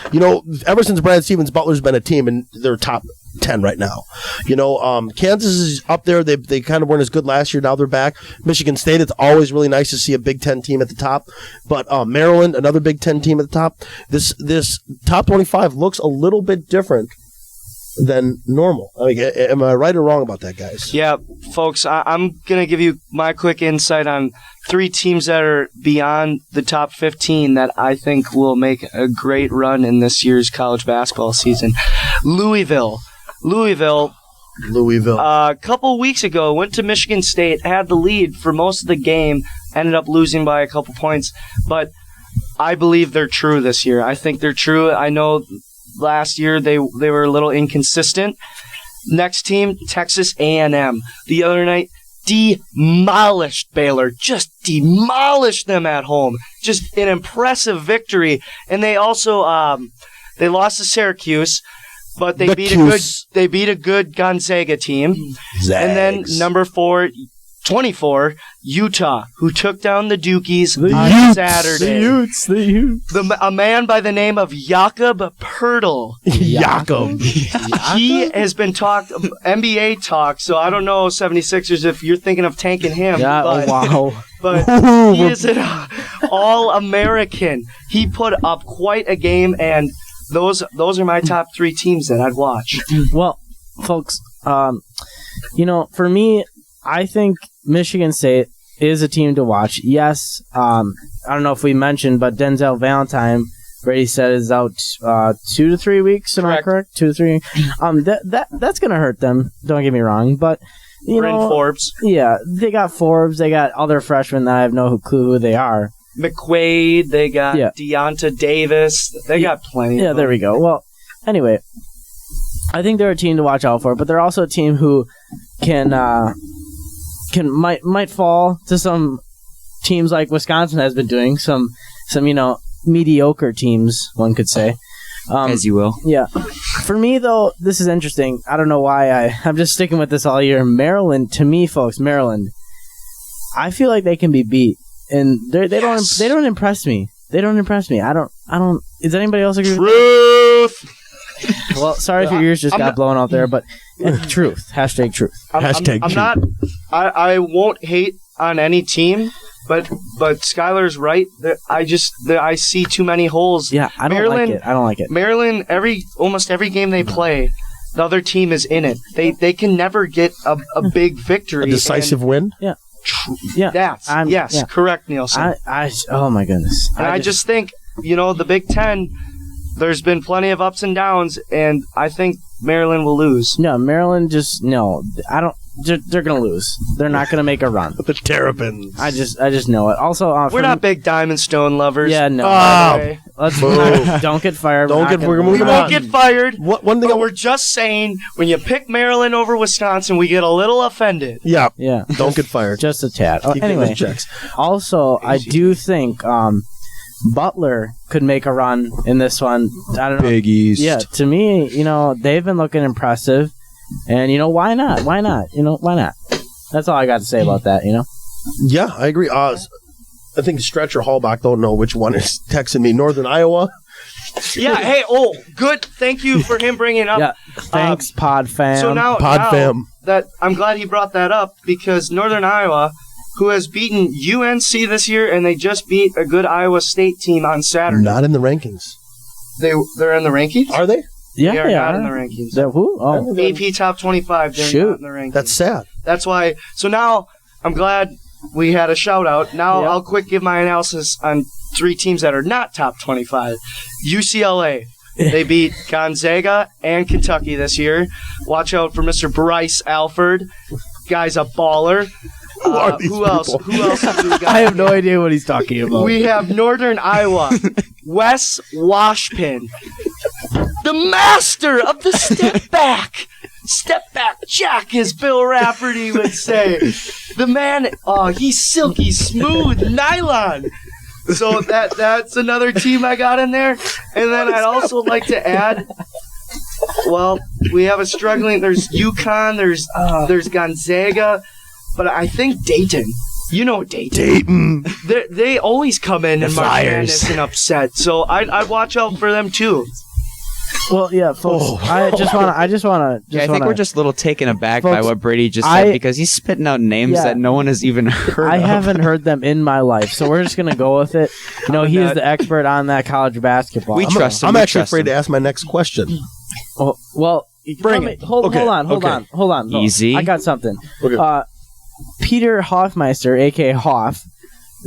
Ever since Brad Stevens, Butler's been a team, and they're top 10 right now. Kansas is up there. They kind of weren't as good last year. Now they're back. Michigan State, it's always really nice to see a Big Ten team at the top. But Maryland, another Big Ten team at the top. This top 25 looks a little bit different than normal. I mean, am I right or wrong about that, guys? Yeah, folks, I'm going to give you my quick insight on 3 teams that are beyond the top 15 that I think will make a great run in this year's college basketball season. Louisville. A couple weeks ago, went to Michigan State, had the lead for most of the game, ended up losing by a couple points, but I believe they're true this year. I think they're true. I know last year they were a little inconsistent. Next team, Texas A&M. The other night, demolished Baylor. Just demolished them at home. Just an impressive victory. And they also they lost to Syracuse, but they beat a good Gonzaga team. Zags. And then number 24, Utah, who took down the Dukies on Saturday. The Utes. A man by the name of Jakob Poeltl. Jakob. He has been talked, NBA talk, so I don't know, 76ers, if you're thinking of tanking him. Yeah, wow. But he is an All-American. He put up quite a game, and those are my top 3 teams that I'd watch. Well, folks, for me, I think Michigan State is a team to watch. Yes, I don't know if we mentioned, but Denzel Valentine, Brady said, is out 2 to 3 weeks. Am I correct? 2 to 3. That's gonna hurt them. Don't get me wrong, but Forbes. Yeah, they got Forbes. They got other freshmen that I have no clue who they are. McQuaid. They got Deonta Davis. They got plenty. Yeah, there we go. Well, anyway, I think they're a team to watch out for, but they're also a team who might fall to some teams like Wisconsin has been doing, some mediocre teams, one could say. As you will. Yeah. For me, though, this is interesting. I don't know why I'm just sticking with this all year. Maryland, to me, folks, I feel like they can be beat, and they don't impress me. They don't impress me. I don't. Does anybody else agree? Truth. Well, sorry if your ears just got blown out there, but truth. Hashtag truth. I won't hate on any team, but Skylar's right. I see too many holes. Yeah, I don't like it. Maryland, almost every game they play, the other team is in it. They can never get a big victory. A decisive win? Yeah. Yeah. Correct, Nielsen. Oh my goodness. And I just think, the Big Ten, there's been plenty of ups and downs, and I think Maryland will lose. No, Maryland I don't. They're going to lose. They're not going to make a run. The Terrapins. I just know it. Also, we're not big Diamond Stone lovers. Yeah, no. Don't get fired. We won't get fired. One thing we're just saying, when you pick Maryland over Wisconsin, we get a little offended. Yeah. Don't get fired. Just a tad. Anyway, also, I do think Butler could make a run in this one. I don't know. Big East. Yeah, to me, they've been looking impressive. And, why not? Why not? Why not? That's all I got to say about that, Yeah, I agree. I think Stretch or Hallback don't know which one is texting me. Northern Iowa? Yeah, hey, good. Thank you for him bringing it up. Yeah, thanks, Pod Fam. So now that I'm glad he brought that up, because Northern Iowa, who has beaten UNC this year, and they just beat a good Iowa State team on Saturday. Not in the rankings. They're in the rankings? Are they? Yeah, they are not in the rankings. They're who? Oh. AP Top 25. They're not in the rankings. That's sad. That's why. So now I'm glad we had a shout out. Now I'll quick give my analysis on 3 teams that are not top 25. UCLA. They beat Gonzaga and Kentucky this year. Watch out for Mr. Bryce Alford. Guy's a baller. Who else? Who else have we got? I have no idea what he's talking about. We have Northern Iowa. Wes Washpin. The master of the step back. Step back Jack, as Bill Rafferty would say. The man, he's silky smooth nylon. So that's another team I got in there. And then I'd also like to add, well, we have a struggling, there's UConn, there's Gonzaga, but I think Dayton. You know Dayton. They always come in and March Madness and upset. So I'd watch out for them too. Well, yeah, folks. I just want to. I think we're just a little taken aback by what Brady just said because he's spitting out names that no one has even heard of. I haven't heard them in my life, so we're just gonna go with it. You know, he is the expert on that college basketball. We trust him. I'm actually afraid to ask my next question. Oh, well, bring it. Hold on. Easy. I got something. Okay. Peter Hoffmeister, a.k.a. Hoff,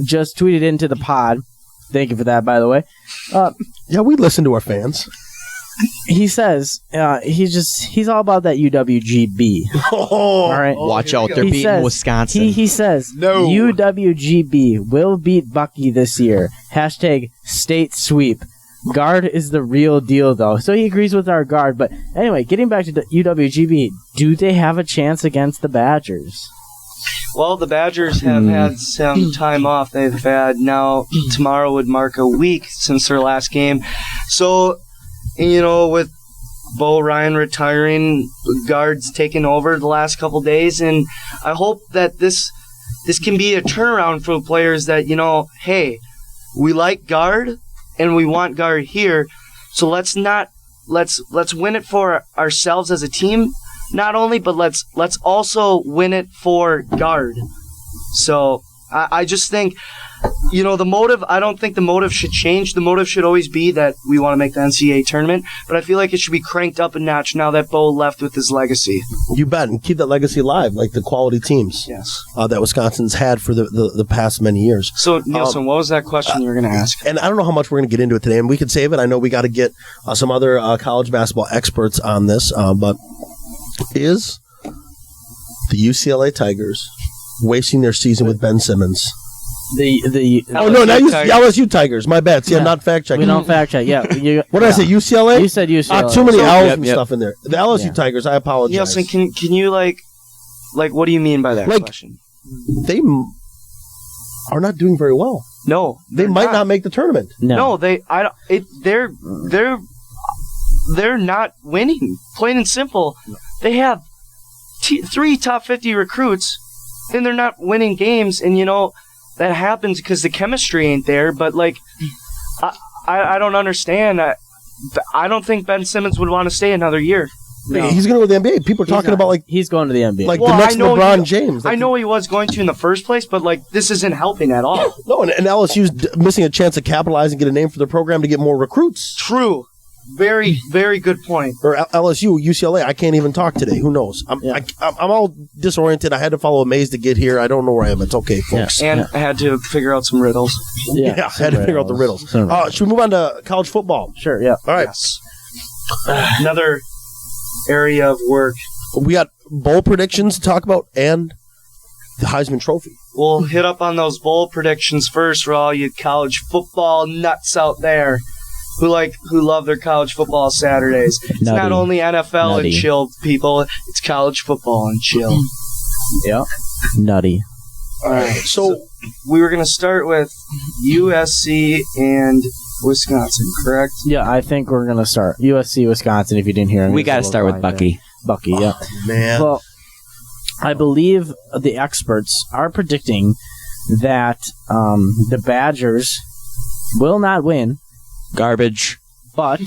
just tweeted into the pod. Thank you for that, by the way. Yeah, we listen to our fans. He says he's all about that UWGB. All right, watch out, they're beating Wisconsin. He says no. UWGB will beat Bucky this year. # state sweep. Guard is the real deal, though. So he agrees with our guard. But anyway, getting back to the UWGB, do they have a chance against the Badgers? Well, the Badgers have had some time off. They've had now tomorrow would mark a week since their last game. So, you know, with Bo Ryan retiring, guards taking over the last couple days, and I hope that this can be a turnaround for the players that, you know, hey, we like guard and we want guard here, so let's win it for ourselves as a team, not only, but let's also win it for guard. So I just think, you know, the motive, I don't think the motive should change. The motive should always be that we want to make the NCAA tournament, but I feel like it should be cranked up a notch now that Bo left with his legacy. You bet, and keep that legacy alive, like the quality teams that Wisconsin's had for the past many years. So, Nielsen, what was that question you were going to ask? And I don't know how much we're going to get into it today, and we could save it. I know we got to get some other college basketball experts on this, but is the UCLA Tigers wasting their season with Ben Simmons? LSU Tigers. My bad. See, I'm not fact checking. We don't fact check. Yeah. What did I say? UCLA? You said UCLA. Too many L's and stuff in there. The LSU Tigers. I apologize. Nielsen, can you like what do you mean by that question? They are not doing very well. No, they might not make the tournament. No, they're not winning. Plain and simple. They have 3 top 50 recruits, and they're not winning games. And you know that happens because the chemistry ain't there. But like, I don't understand. I don't think Ben Simmons would want to stay another year. No. He's going to go to the NBA. People are talking about he's going to the NBA. Like the next LeBron James. I know he was going to in the first place, but like this isn't helping at all. No, and LSU's missing a chance to capitalize and get a name for their program to get more recruits. True. Very, very good point. Or LSU, UCLA, I can't even talk today. Who knows? I'm all disoriented. I had to follow a maze to get here. I don't know where I am. It's okay, folks. And I had to figure out some riddles. I had to figure out the riddles. Should we move on to college football? Sure, yeah. All right. Yes. Another area of work. We got bowl predictions to talk about and the Heisman Trophy. We'll hit up on those bowl predictions first for all you college football nuts out there who love their college football Saturdays. It's not only NFL and chill, people. It's college football and chill. Yeah. Nutty. All right. So we were going to start with USC and Wisconsin, correct? Yeah, I think we're going to start USC, Wisconsin, if you didn't hear me. We got to start with Bucky. Bucky, yeah. Oh, man. Well, I believe the experts are predicting that the Badgers will not win. Garbage. But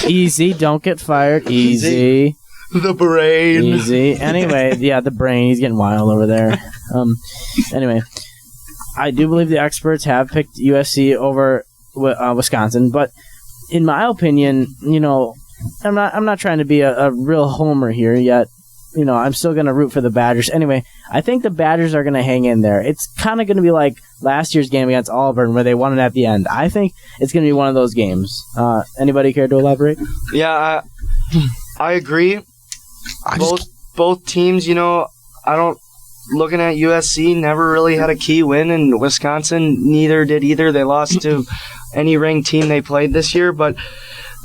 easy, don't get fired. Easy. The brain. Easy. Anyway, the brain. He's getting wild over there. Anyway, I do believe the experts have picked USC over Wisconsin, but in my opinion, you know, I'm not trying to be a real homer here yet. You know, I'm still going to root for the Badgers. Anyway, I think the Badgers are going to hang in there. It's kind of going to be like last year's game against Auburn where they won it at the end. I think it's going to be one of those games. Anybody care to elaborate? Yeah, I agree. Both teams, you know, looking at USC, never really had a key win, and Wisconsin neither did either. They lost to any ranked team they played this year, but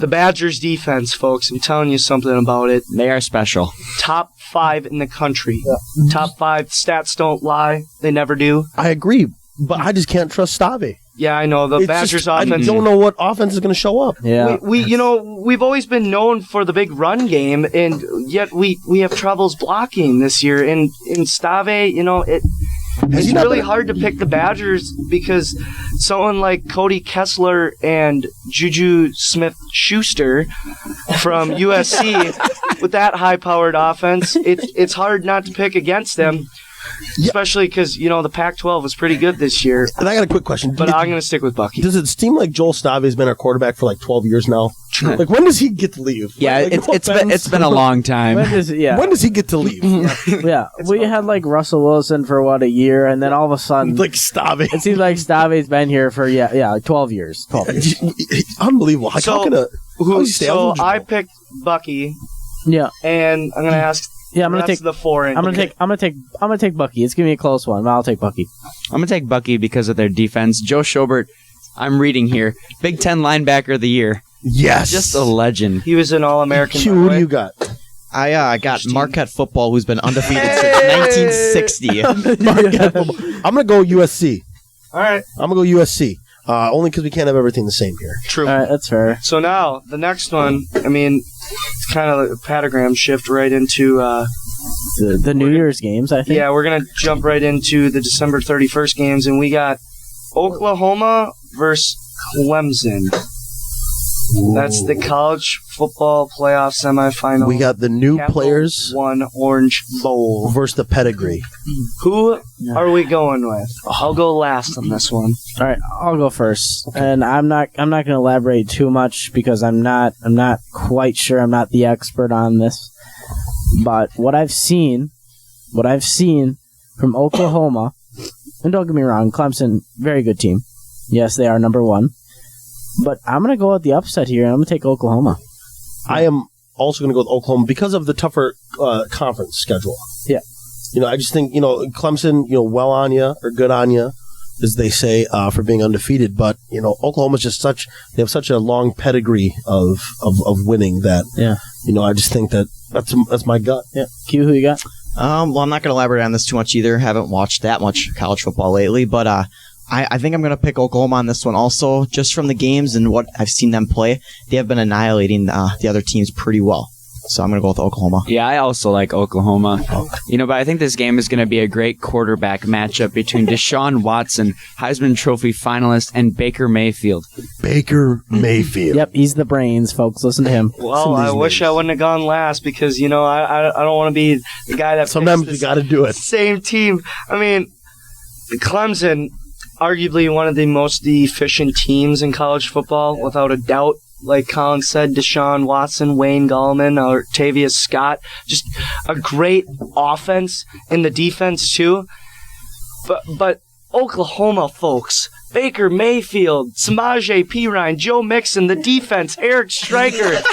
The Badgers defense, folks, I'm telling you something about it. They are special. Top 5 in the country. Top 5. Stats don't lie. They never do. I agree, but I just can't trust Stave. Yeah, I know. The Badgers offense. I don't know what offense is going to show up. Yeah. We've always been known for the big run game, and yet we have troubles blocking this year. And in Stave, it's really hard to pick the Badgers because someone like Cody Kessler and Juju Smith-Schuster from USC with that high-powered offense, it's hard not to pick against them. Especially because, the Pac-12 was pretty good this year. And I got a quick question. But I'm going to stick with Bucky. Does it seem like Joel Stave has been our quarterback for like 12 years now? True. Like, when does he get to leave? Yeah, it's been a long time. When does he get to leave? Yeah. We had like Russell Wilson for a year, and then all of a sudden, like Stave. It seems like Stave's been here for 12 years. 12 years. Unbelievable. So I picked Bucky. Yeah. And I'm going to ask. Yeah, I'm gonna take the 4. I'm gonna take Bucky. It's gonna be a close one, but I'll take Bucky. I'm gonna take Bucky because of their defense. Joe Schobert, I'm reading here, Big Ten linebacker of the year. Yes, just a legend. He was an All-American. Who do you got? I got Marquette football, who's been undefeated since 1960. Marquette football. I'm gonna go USC. All right, I'm gonna go USC. Only because we can't have everything the same here. True. All right, that's fair. So now, the next one, it's kind of like a patagram shift right into... the New Year's games, I think. Yeah, we're going to jump right into the December 31st games, and we got Oklahoma versus Clemson. Ooh. That's the college football playoff semifinal. We got the new Capital players. One Orange Bowl. Versus the pedigree. Who are we going with? I'll go last on this one. All right, I'll go first. And I'm not going to elaborate too much because I'm not quite sure. I'm not the expert on this. But what I've seen from Oklahoma, and don't get me wrong, Clemson, very good team. Yes, they are number 1. But I'm going to go with the upset here, and I'm going to take Oklahoma. I am also going to go with Oklahoma because of the tougher conference schedule. Yeah. I just think, Clemson, well on you, or good on you, as they say, for being undefeated. But, Oklahoma's just they have such a long pedigree of winning that, I just think that's my gut. Yeah. Q, who you got? Well, I'm not going to elaborate on this too much either. Haven't watched that much college football lately, but I think I'm going to pick Oklahoma on this one also, just from the games and what I've seen them play. They have been annihilating the other teams pretty well. So I'm going to go with Oklahoma. Yeah, I also like Oklahoma. But I think this game is going to be a great quarterback matchup between Deshaun Watson, Heisman Trophy finalist, and Baker Mayfield. Baker Mayfield. Yep, he's the brains, folks. Listen to him. Well, I wish I wouldn't have gone last because, I don't want to be the guy that sometimes you got to do it. Same team. Clemson, arguably one of the most efficient teams in college football, without a doubt. Like Colin said, Deshaun Watson, Wayne Gallman, or Tavius Scott. Just a great offense in the defense, too. But Oklahoma, folks, Baker Mayfield, Samaje Perine, Joe Mixon, the defense, Eric Stryker.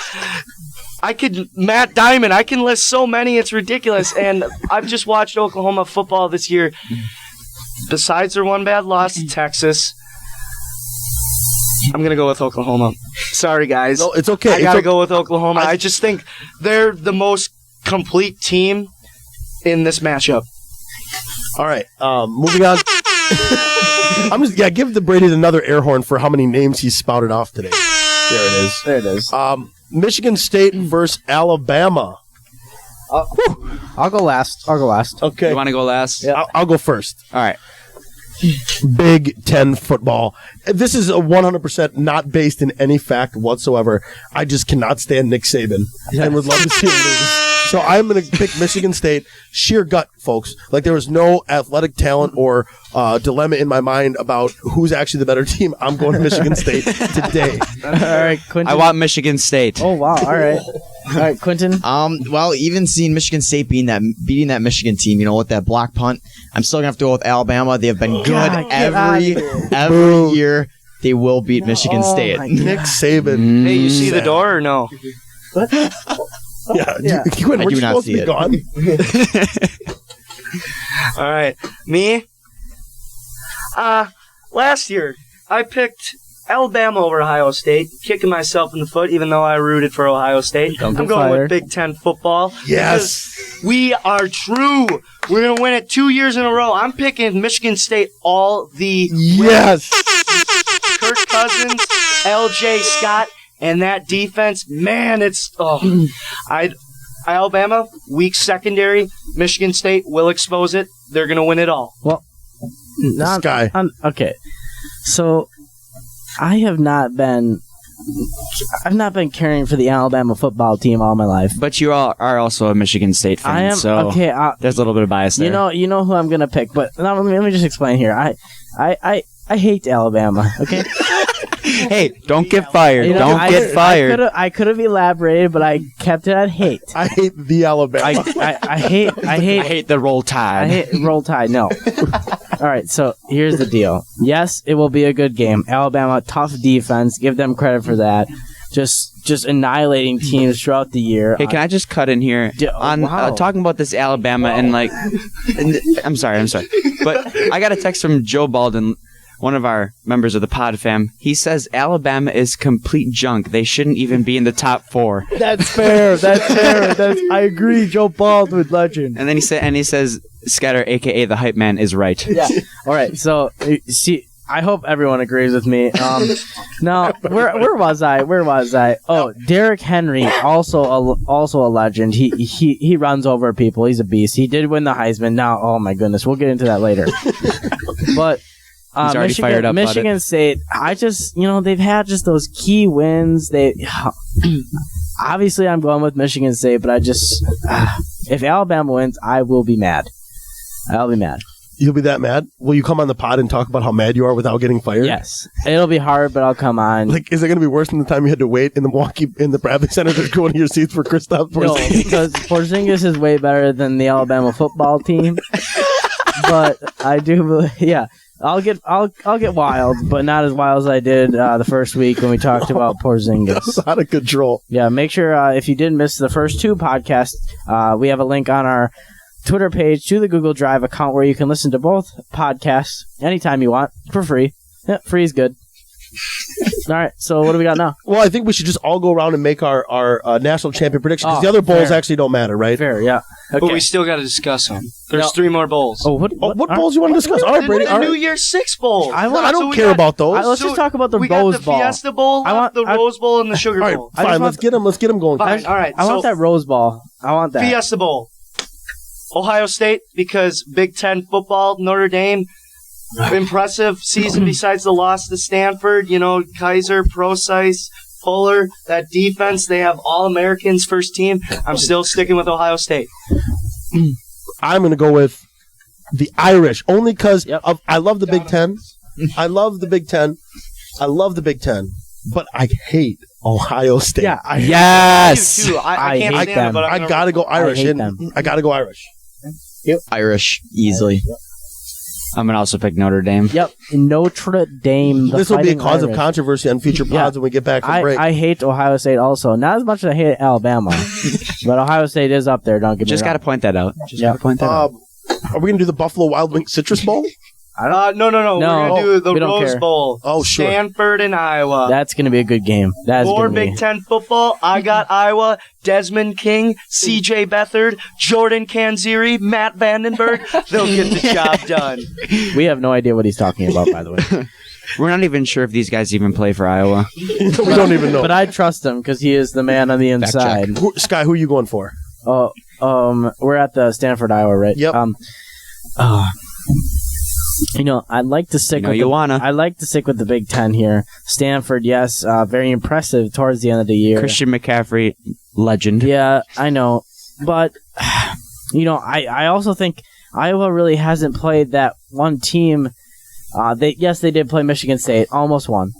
Matt Diamond, I can list so many, it's ridiculous. And I've just watched Oklahoma football this year. Besides their one bad loss to Texas, I'm going to go with Oklahoma. Sorry, guys. No, it's okay. I got to go with Oklahoma. I just think they're the most complete team in this matchup. All right, moving on. Give the Brady another air horn for how many names he spouted off today. There it is. Michigan State versus Alabama. I'll go last. Okay. You want to go last? Yeah. I'll go first. All right. Big Ten football. This is 100% not based in any fact whatsoever. I just cannot stand Nick Saban and would love to see him lose. So I'm going to pick Michigan State. Sheer gut, folks. Like, there was no athletic talent or dilemma in my mind about who's actually the better team. I'm going to Michigan State today. All right, Quinten. I want Michigan State. Oh, wow. All right. All right, Quinten. Well, even seeing Michigan State beating that Michigan team, with that block punt, I'm still going to have to go with Alabama. They have been good every year. They will beat Michigan State. Nick Saban. Hey, you see the door or no? What? Yeah. I do not see it. Gone? All right. Me? Last year, I picked Alabama over Ohio State. Kicking myself in the foot, even though I rooted for Ohio State. I'm going with Big Ten football. Yes. We are true. We're going to win it 2 years in a row. I'm picking Michigan State all the way. Yes. Kirk Cousins, L.J. Scott, and that defense, man, it's... Alabama, weak secondary. Michigan State will expose it. They're going to win it all. Well, okay. So, I've not been caring for the Alabama football team all my life. But you all are also a Michigan State fan, I am, so okay, there's a little bit of bias there. You know who I'm going to pick, but let me just explain here. I hate Alabama, okay? Hey, don't get fired. Don't get fired. I could have elaborated, but I kept it at hate. I hate the Alabama. I hate the Roll Tide. I hate Roll Tide. No. All right, so here's the deal. Yes, it will be a good game. Alabama, tough defense. Give them credit for that. Just annihilating teams throughout the year. Hey, can I just cut in here on talking about this Alabama and like? I'm sorry, but I got a text from Joe Baldwin, one of our members of the pod fam. He says Alabama is complete junk. They shouldn't even be in the top 4. That's fair. I agree. Joe Baldwin, legend. And then he says Scatter, aka the hype man, is right. Yeah. All right. So see, I hope everyone agrees with me. Now, where was I? Oh, Derrick Henry, also a legend. He runs over people. He's a beast. He did win the Heisman. Now, oh my goodness, we'll get into that later. But. He's already fired up. Michigan State, they've had just those key wins. Obviously, I'm going with Michigan State, but if Alabama wins, I will be mad. I'll be mad. You'll be that mad? Will you come on the pod and talk about how mad you are without getting fired? Yes. It'll be hard, but I'll come on. Like, is it going to be worse than the time you had to wait in the Bradley Center to go into your seats for Kristaps Porzingis? No, because Porzingis is way better than the Alabama football team. But I do believe, yeah. I'll get wild, but not as wild as I did the first week when we talked about Porzingis. That's out of control. Yeah, make sure if you didn't miss the first 2 podcasts, we have a link on our Twitter page to the Google Drive account where you can listen to both podcasts anytime you want for free. Yeah, free is good. All right, so what do we got now? Well, I think we should just all go around and make our national champion prediction because the other bowls actually don't matter, right? Fair, yeah. Okay. But we still got to discuss them. There's 3 more bowls. Oh, what bowls you want to discuss? All right, Brady. The New Year's 6 bowl. I don't care about those. Let's just talk about the Rose Bowl. We got the Fiesta Bowl, the Rose Bowl, and the Sugar Bowl. All right, fine. Let's get them going. Fine. All right. I want that Rose Bowl. I want that. Fiesta Bowl. Ohio State, because Big Ten football, Notre Dame, impressive season besides the loss to Stanford. Kaiser, Procise, Fuller, that defense. They have All-Americans first team. I'm still sticking with Ohio State. I'm going to go with the Irish, only because I love the Big Ten. I love the Big Ten, but I hate Ohio State. Yeah, yes. I too. I can't hate stand them. it, but I got to go Irish. I got to go Irish. Yep. Irish, easily. I'm going to also pick Notre Dame. Yep, Notre Dame. This will be a cause of controversy on future pods when we get back from break. I hate Ohio State also. Not as much as I hate Alabama, but Ohio State is up there. Don't get me wrong. Just got to point that out. Are we going to do the Buffalo Wild Wings Citrus Bowl? No. We're going to do the Rose Bowl. Oh, sure. Stanford and Iowa. That's going to be a good game. For Big Ten football, I got Iowa, Desmond King, C.J. Beathard, Jordan Kanziri, Matt Vandenberg. They'll get the job done. We have no idea what he's talking about, by the way. We're not even sure if these guys even play for Iowa. We don't even know. But I trust him because he is the man on the inside. Sky, who are you going for? We're at the Stanford, Iowa, right? Yep. I'd like to stick. I'd like to stick with the Big Ten here. Stanford, yes, very impressive towards the end of the year. Christian McCaffrey, legend. Yeah, I know, but I also think Iowa really hasn't played that one team. They did play Michigan State, almost won,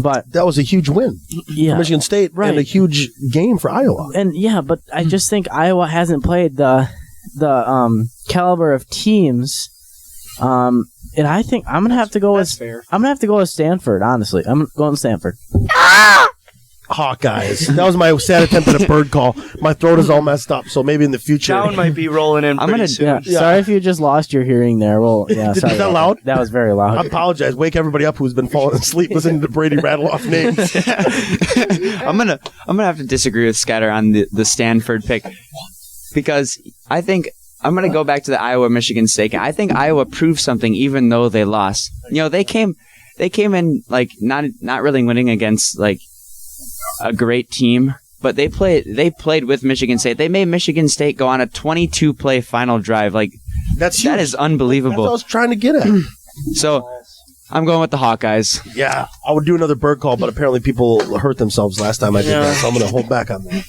but that was a huge win. Yeah, for Michigan State, right. And a huge game for Iowa. And but I just think Iowa hasn't played the caliber of teams. And I think I'm gonna have to go with. Fair. I'm gonna have to go with Stanford. Honestly, I'm going Stanford. Hawkeyes. That was my sad attempt at a bird call. My throat is all messed up, so maybe in the future. Sound might be rolling in pretty soon. Yeah. Sorry if you just lost your hearing there. Well, yeah, Is sorry. that loud? That was very loud. I apologize. Wake everybody up who's been falling asleep listening to Brady rattle off names. I'm gonna have to disagree with Scatter on the Stanford pick, because I think I'm gonna go back to the Iowa-Michigan State. I think Iowa proved something even though they lost. They came in like not really winning against like a great team, but they played with Michigan State. They made Michigan State go on a 22-play final drive. Like That's huge. that is unbelievable. That's what I was trying to get at. So I'm going with the Hawkeyes. Yeah, I would do another bird call, but apparently people hurt themselves last time I did that, so I'm going to hold back on that.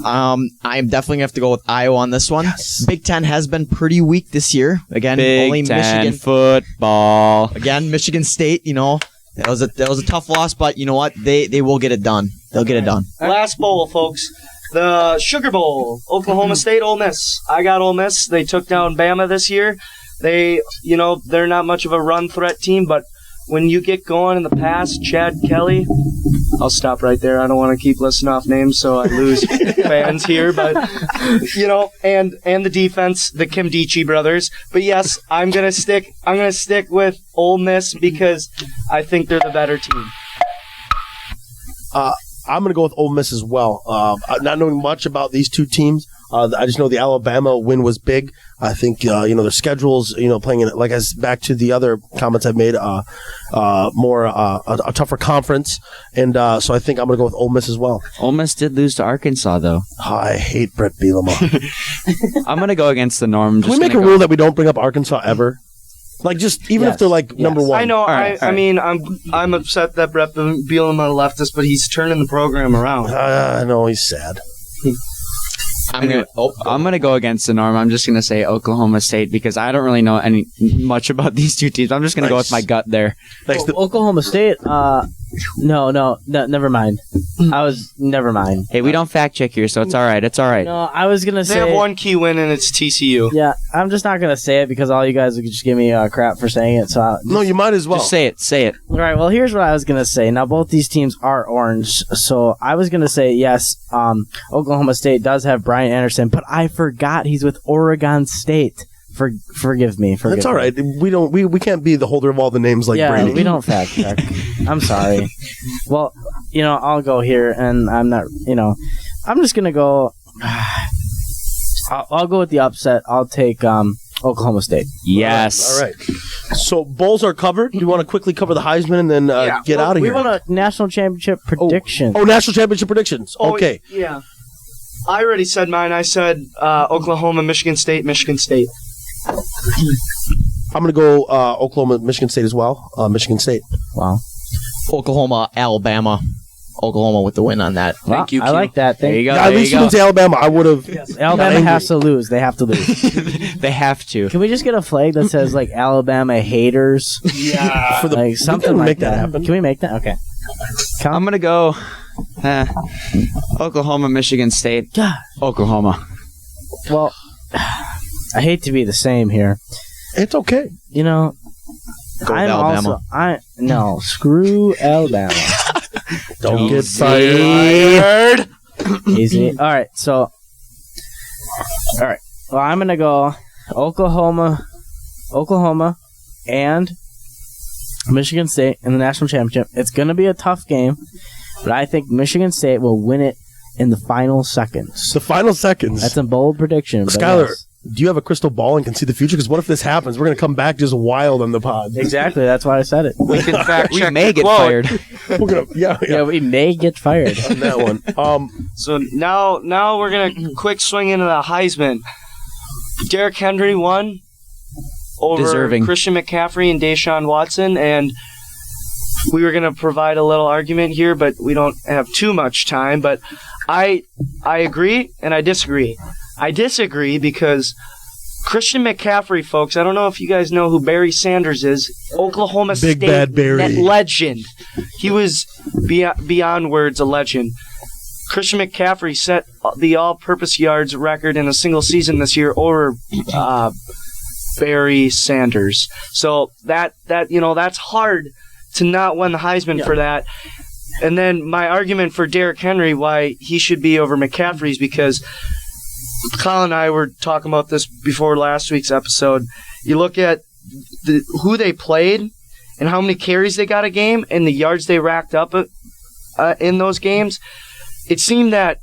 I'm definitely going to have to go with Iowa on this one. Yes. Big Ten has been pretty weak this year. Again, only Big Ten Michigan football. Again, Michigan State, that was a tough loss, but you know what? They will get it done. They'll get it done. Last bowl, folks. The Sugar Bowl. Oklahoma State, Ole Miss. I got Ole Miss. They took down Bama this year. They're not much of a run threat team, but when you get going in the pass, Chad Kelly, I'll stop right there. I don't want to keep listing off names so I lose fans here, but and the defense, the Kimdichie brothers. But yes, I'm gonna stick with Ole Miss because I think they're the better team. I'm going to go with Ole Miss as well. Not knowing much about these two teams, I just know the Alabama win was big. I think their schedules, playing in it, like as back to the other comments I've made, a tougher conference, and so I think I'm going to go with Ole Miss as well. Ole Miss did lose to Arkansas, though. Oh, I hate Brett Bielema. I'm going to go against the norm. Can we make a rule that we don't bring up Arkansas ever? Like, just even if they're number one. I know. Right. I mean, I'm upset that Brett Bielema left us, but he's turning the program around. I know he's sad. I'm gonna go against the norm. I'm just gonna say Oklahoma State because I don't really know much about these two teams. I'm just gonna go with my gut there. Oklahoma State. No, never mind. Never mind. Hey, we don't fact check here, so it's all right. It's all right. No, I was gonna say they have one key win, and it's TCU. Yeah, I'm just not gonna say it because all you guys would just give me crap for saying it. So no, you might as well just say it. Say it. All right. Well, here's what I was gonna say. Now, both these teams are orange, so I was gonna say yes. Oklahoma State does have Brian Anderson, but I forgot he's with Oregon State. Forgive me. That's all right. We can't be the holder of all the names like Brady. We don't fact check. I'm sorry. Well, I'll go here, and I'm not. I'm just gonna go. I'll go with the upset. I'll take Oklahoma State. Yes. All right. So bowls are covered. Do you want to quickly cover the Heisman and then get out of here? We want a national championship prediction. Oh, national championship predictions. Okay. Yeah. I already said mine. I said Oklahoma, Michigan State, Michigan State. I'm going to go Oklahoma, Michigan State as well. Michigan State. Wow. Oklahoma, Alabama. Oklahoma with the win on that. Thank you, Q. I like that. There you go. At least you didn't say Alabama. I would have. Yes. Alabama has to lose. They have to lose. They have to. Can we just get a flag that says Alabama haters? Yeah. Something like make that happen. Can we make that? Okay. I'm going to go Oklahoma, Michigan State. God. Oklahoma. Well, I hate to be the same here. It's okay. Go with Alabama. No, screw Alabama. Don't get fired. Easy. All right. Well, I'm gonna go Oklahoma, and Michigan State in the national championship. It's gonna be a tough game, but I think Michigan State will win it in the final seconds. The final seconds. That's a bold prediction. Skylar, do you have a crystal ball and can see the future? Because what if this happens? We're going to come back just wild on the pod. Exactly. That's why I said it. We can fact check. We may get fired. We're gonna, yeah, we may get fired on that one. So now we're gonna quick swing into the Heisman. Derrick Henry won over Deserving. Christian McCaffrey and Deshaun Watson, and we were gonna provide a little argument here, but we don't have too much time. But I agree and I disagree. I disagree because Christian McCaffrey, folks, I don't know if you guys know who Barry Sanders is. Oklahoma Big State Bad Barry. legend. He was beyond words a legend. Christian McCaffrey set the all-purpose yards record in a single season this year over Barry Sanders. So that's hard to not win the Heisman for that. And then my argument for Derrick Henry, why he should be over McCaffrey, is because Colin and I were talking about this before last week's episode. You look at who they played and how many carries they got a game and the yards they racked up in those games. It seemed that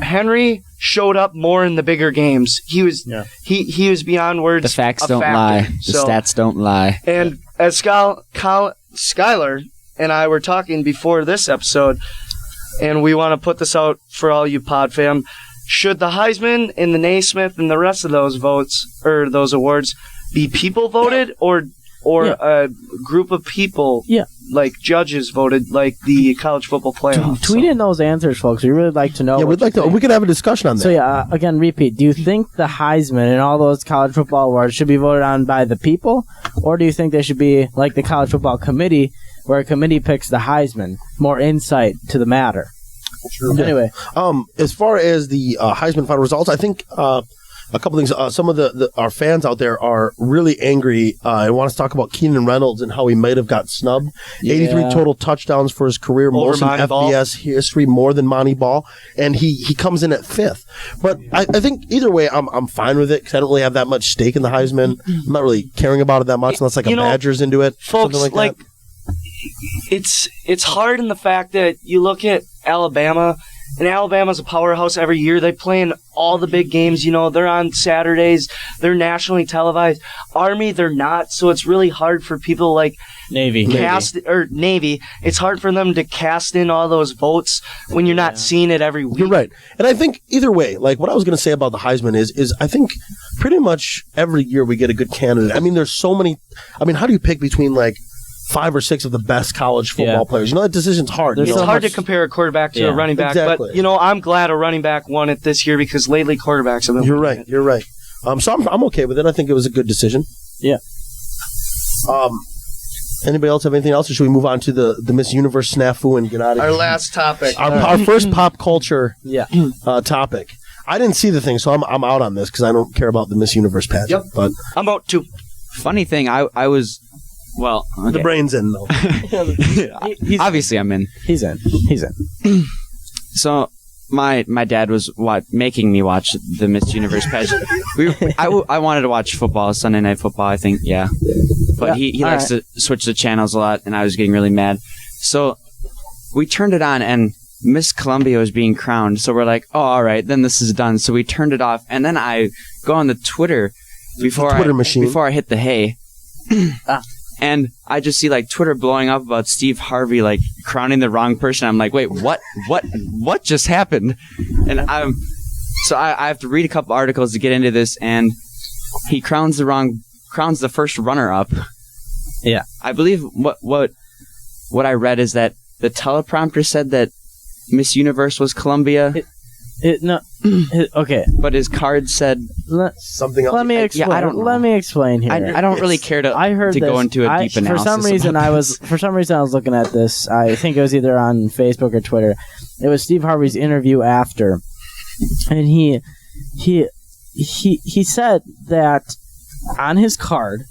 Henry showed up more in the bigger games. He was beyond words. The facts a don't factor. lie. The So- stats don't lie. And as Skylar and I were talking before this episode, and we want to put this out for all you pod fam, should the Heisman and the Naismith and the rest of those votes or those awards be people voted or a group of people like judges voted like the college football playoffs? Tweet in those answers, folks. We really like to know. Yeah, we'd like to. We could have a discussion on that. So yeah, again, repeat. Do you think the Heisman and all those college football awards should be voted on by the people, or do you think they should be like the college football committee, where a committee picks the Heisman? More insight to the matter. Anyway, as far as the Heisman final results, I think a couple things. Some of our fans out there are really angry and want us to talk about Keenan Reynolds and how he might have got snubbed. 83 total touchdowns for his career, most in FBS history, more than Monty Ball, and he comes in at 5th. But I think either way, I'm fine with it because I don't really have that much stake in the Heisman. I'm not really caring about it that much unless like a Badger's into it, folks, something like that. It's hard in the fact that you look at Alabama, and Alabama's a powerhouse every year. They play in all the big games. They're on Saturdays. They're nationally televised. Army, they're not. So it's really hard for people like Navy. Navy. It's hard for them to cast in all those votes when you're not seeing it every week. You're right. And I think either way, like what I was going to say about the Heisman is I think pretty much every year we get a good candidate. I mean, there's so many. I mean, how do you pick between like 5 or 6 of the best college football players? That decision's hard. It's hard to compare a quarterback to a running back, exactly. But I'm glad a running back won it this year because lately quarterbacks have been. You're right. You're right. So I'm okay with it. I think it was a good decision. Yeah. Anybody else have anything else, or should we move on to the Miss Universe snafu and get out of here? Our last topic. Our first pop culture topic. I didn't see the thing, so I'm out on this because I don't care about the Miss Universe pageant. Yep. But I'm out too. Funny thing, I was. Well, okay. The brain's in, though. Obviously, I'm in. He's in. So, my dad was making me watch the Miss Universe pageant. I wanted to watch football, Sunday Night Football, I think, yeah. But he likes to switch the channels a lot, and I was getting really mad. So, we turned it on, and Miss Columbia was being crowned. So, we're like, oh, all right, then this is done. So, we turned it off, and then I go on the Twitter before I hit the hay. And I just see like Twitter blowing up about Steve Harvey like crowning the wrong person. I'm like, wait, what just happened? And I have to read a couple articles to get into this. And he crowns the first runner up. Yeah, I believe what I read is that the teleprompter said that Miss Universe was Columbia. Okay. But his card said something else. Let me explain. I don't know. Let me explain here. I don't really care to go into a deep analysis. For some reason I was looking at this. I think it was either on Facebook or Twitter. It was Steve Harvey's interview after, and he said that on his card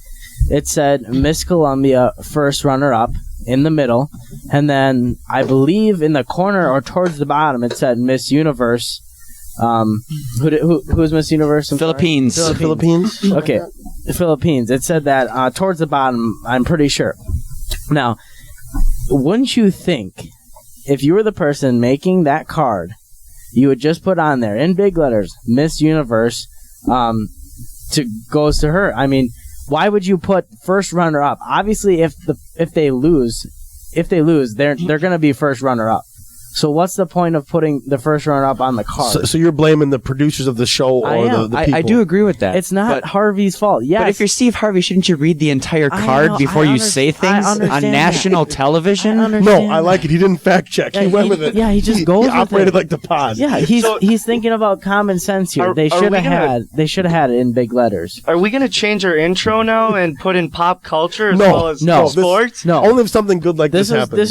it said Miss Columbia first runner up in the middle, and then I believe in the corner or towards the bottom it said Miss Universe. Who's Miss Universe? Philippines. Okay, Philippines. It said that towards the bottom. I'm pretty sure. Now, wouldn't you think if you were the person making that card, you would just put on there in big letters Miss Universe goes to her? I mean, why would you put first runner up? Obviously, if they lose, they're going to be first runner up. So what's the point of putting the first runner up on the card? So you're blaming the producers of the show or the people? I do agree with that. It's not Harvey's fault. Yes. But if you're Steve Harvey, shouldn't you read the entire card before you say things on national television? No, I like it. He didn't fact check. He went with it. Yeah, he just goes with it. He operated like the pod. Yeah, he's thinking about common sense here. They should have had it in big letters. Are we going to change our intro now and put in pop culture as well as sports? No. Only if something good like this happens. This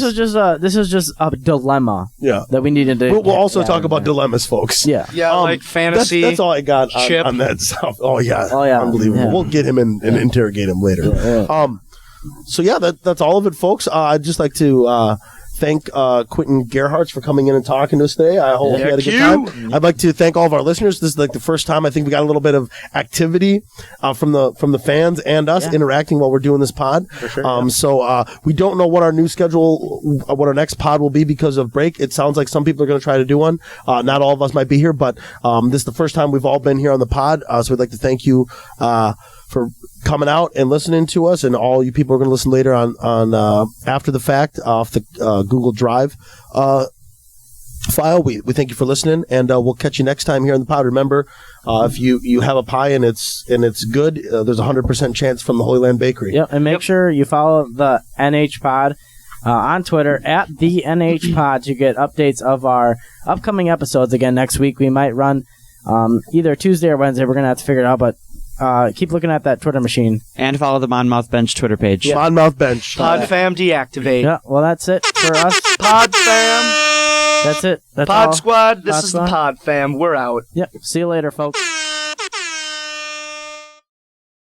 is just a dilemma. Yeah. That we needed to. We'll also talk about dilemmas, folks. Yeah. Yeah, like fantasy. That's all I got on that stuff. Oh yeah. Unbelievable. Yeah. We'll get him and interrogate him later. Yeah. So yeah, that's all of it, folks. I'd just like to thank Quinten Gerhartz for coming in and talking to us today. I hope you had a good time. I'd like to thank all of our listeners. This is like the first time I think we got a little bit of activity from the fans and us interacting while we're doing this pod. For sure, So we don't know what our new schedule, what our next pod will be because of break. It sounds like some people are going to try to do one. Not all of us might be here, but this is the first time we've all been here on the pod. So we'd like to thank you for coming out and listening to us, and all you people are going to listen later on after the fact off the Google Drive file. We thank you for listening, and we'll catch you next time here on the pod. Remember, if you have a pie and it's good, there's a 100% chance from the Holy Land Bakery. Yep, and make sure you follow the NH Pod on Twitter at the NH Pod to get updates of our upcoming episodes. Again, next week we might run either Tuesday or Wednesday. We're gonna have to figure it out, but keep looking at that Twitter machine. And follow the Monmouth Bench Twitter page. Yeah. Monmouth Bench. Pod fam deactivate. Yeah, well, that's it for us. Pod fam. That's it. That's Pod all. Squad. This Pod is Squad. the Pod fam. We're out. Yep. See you later, folks.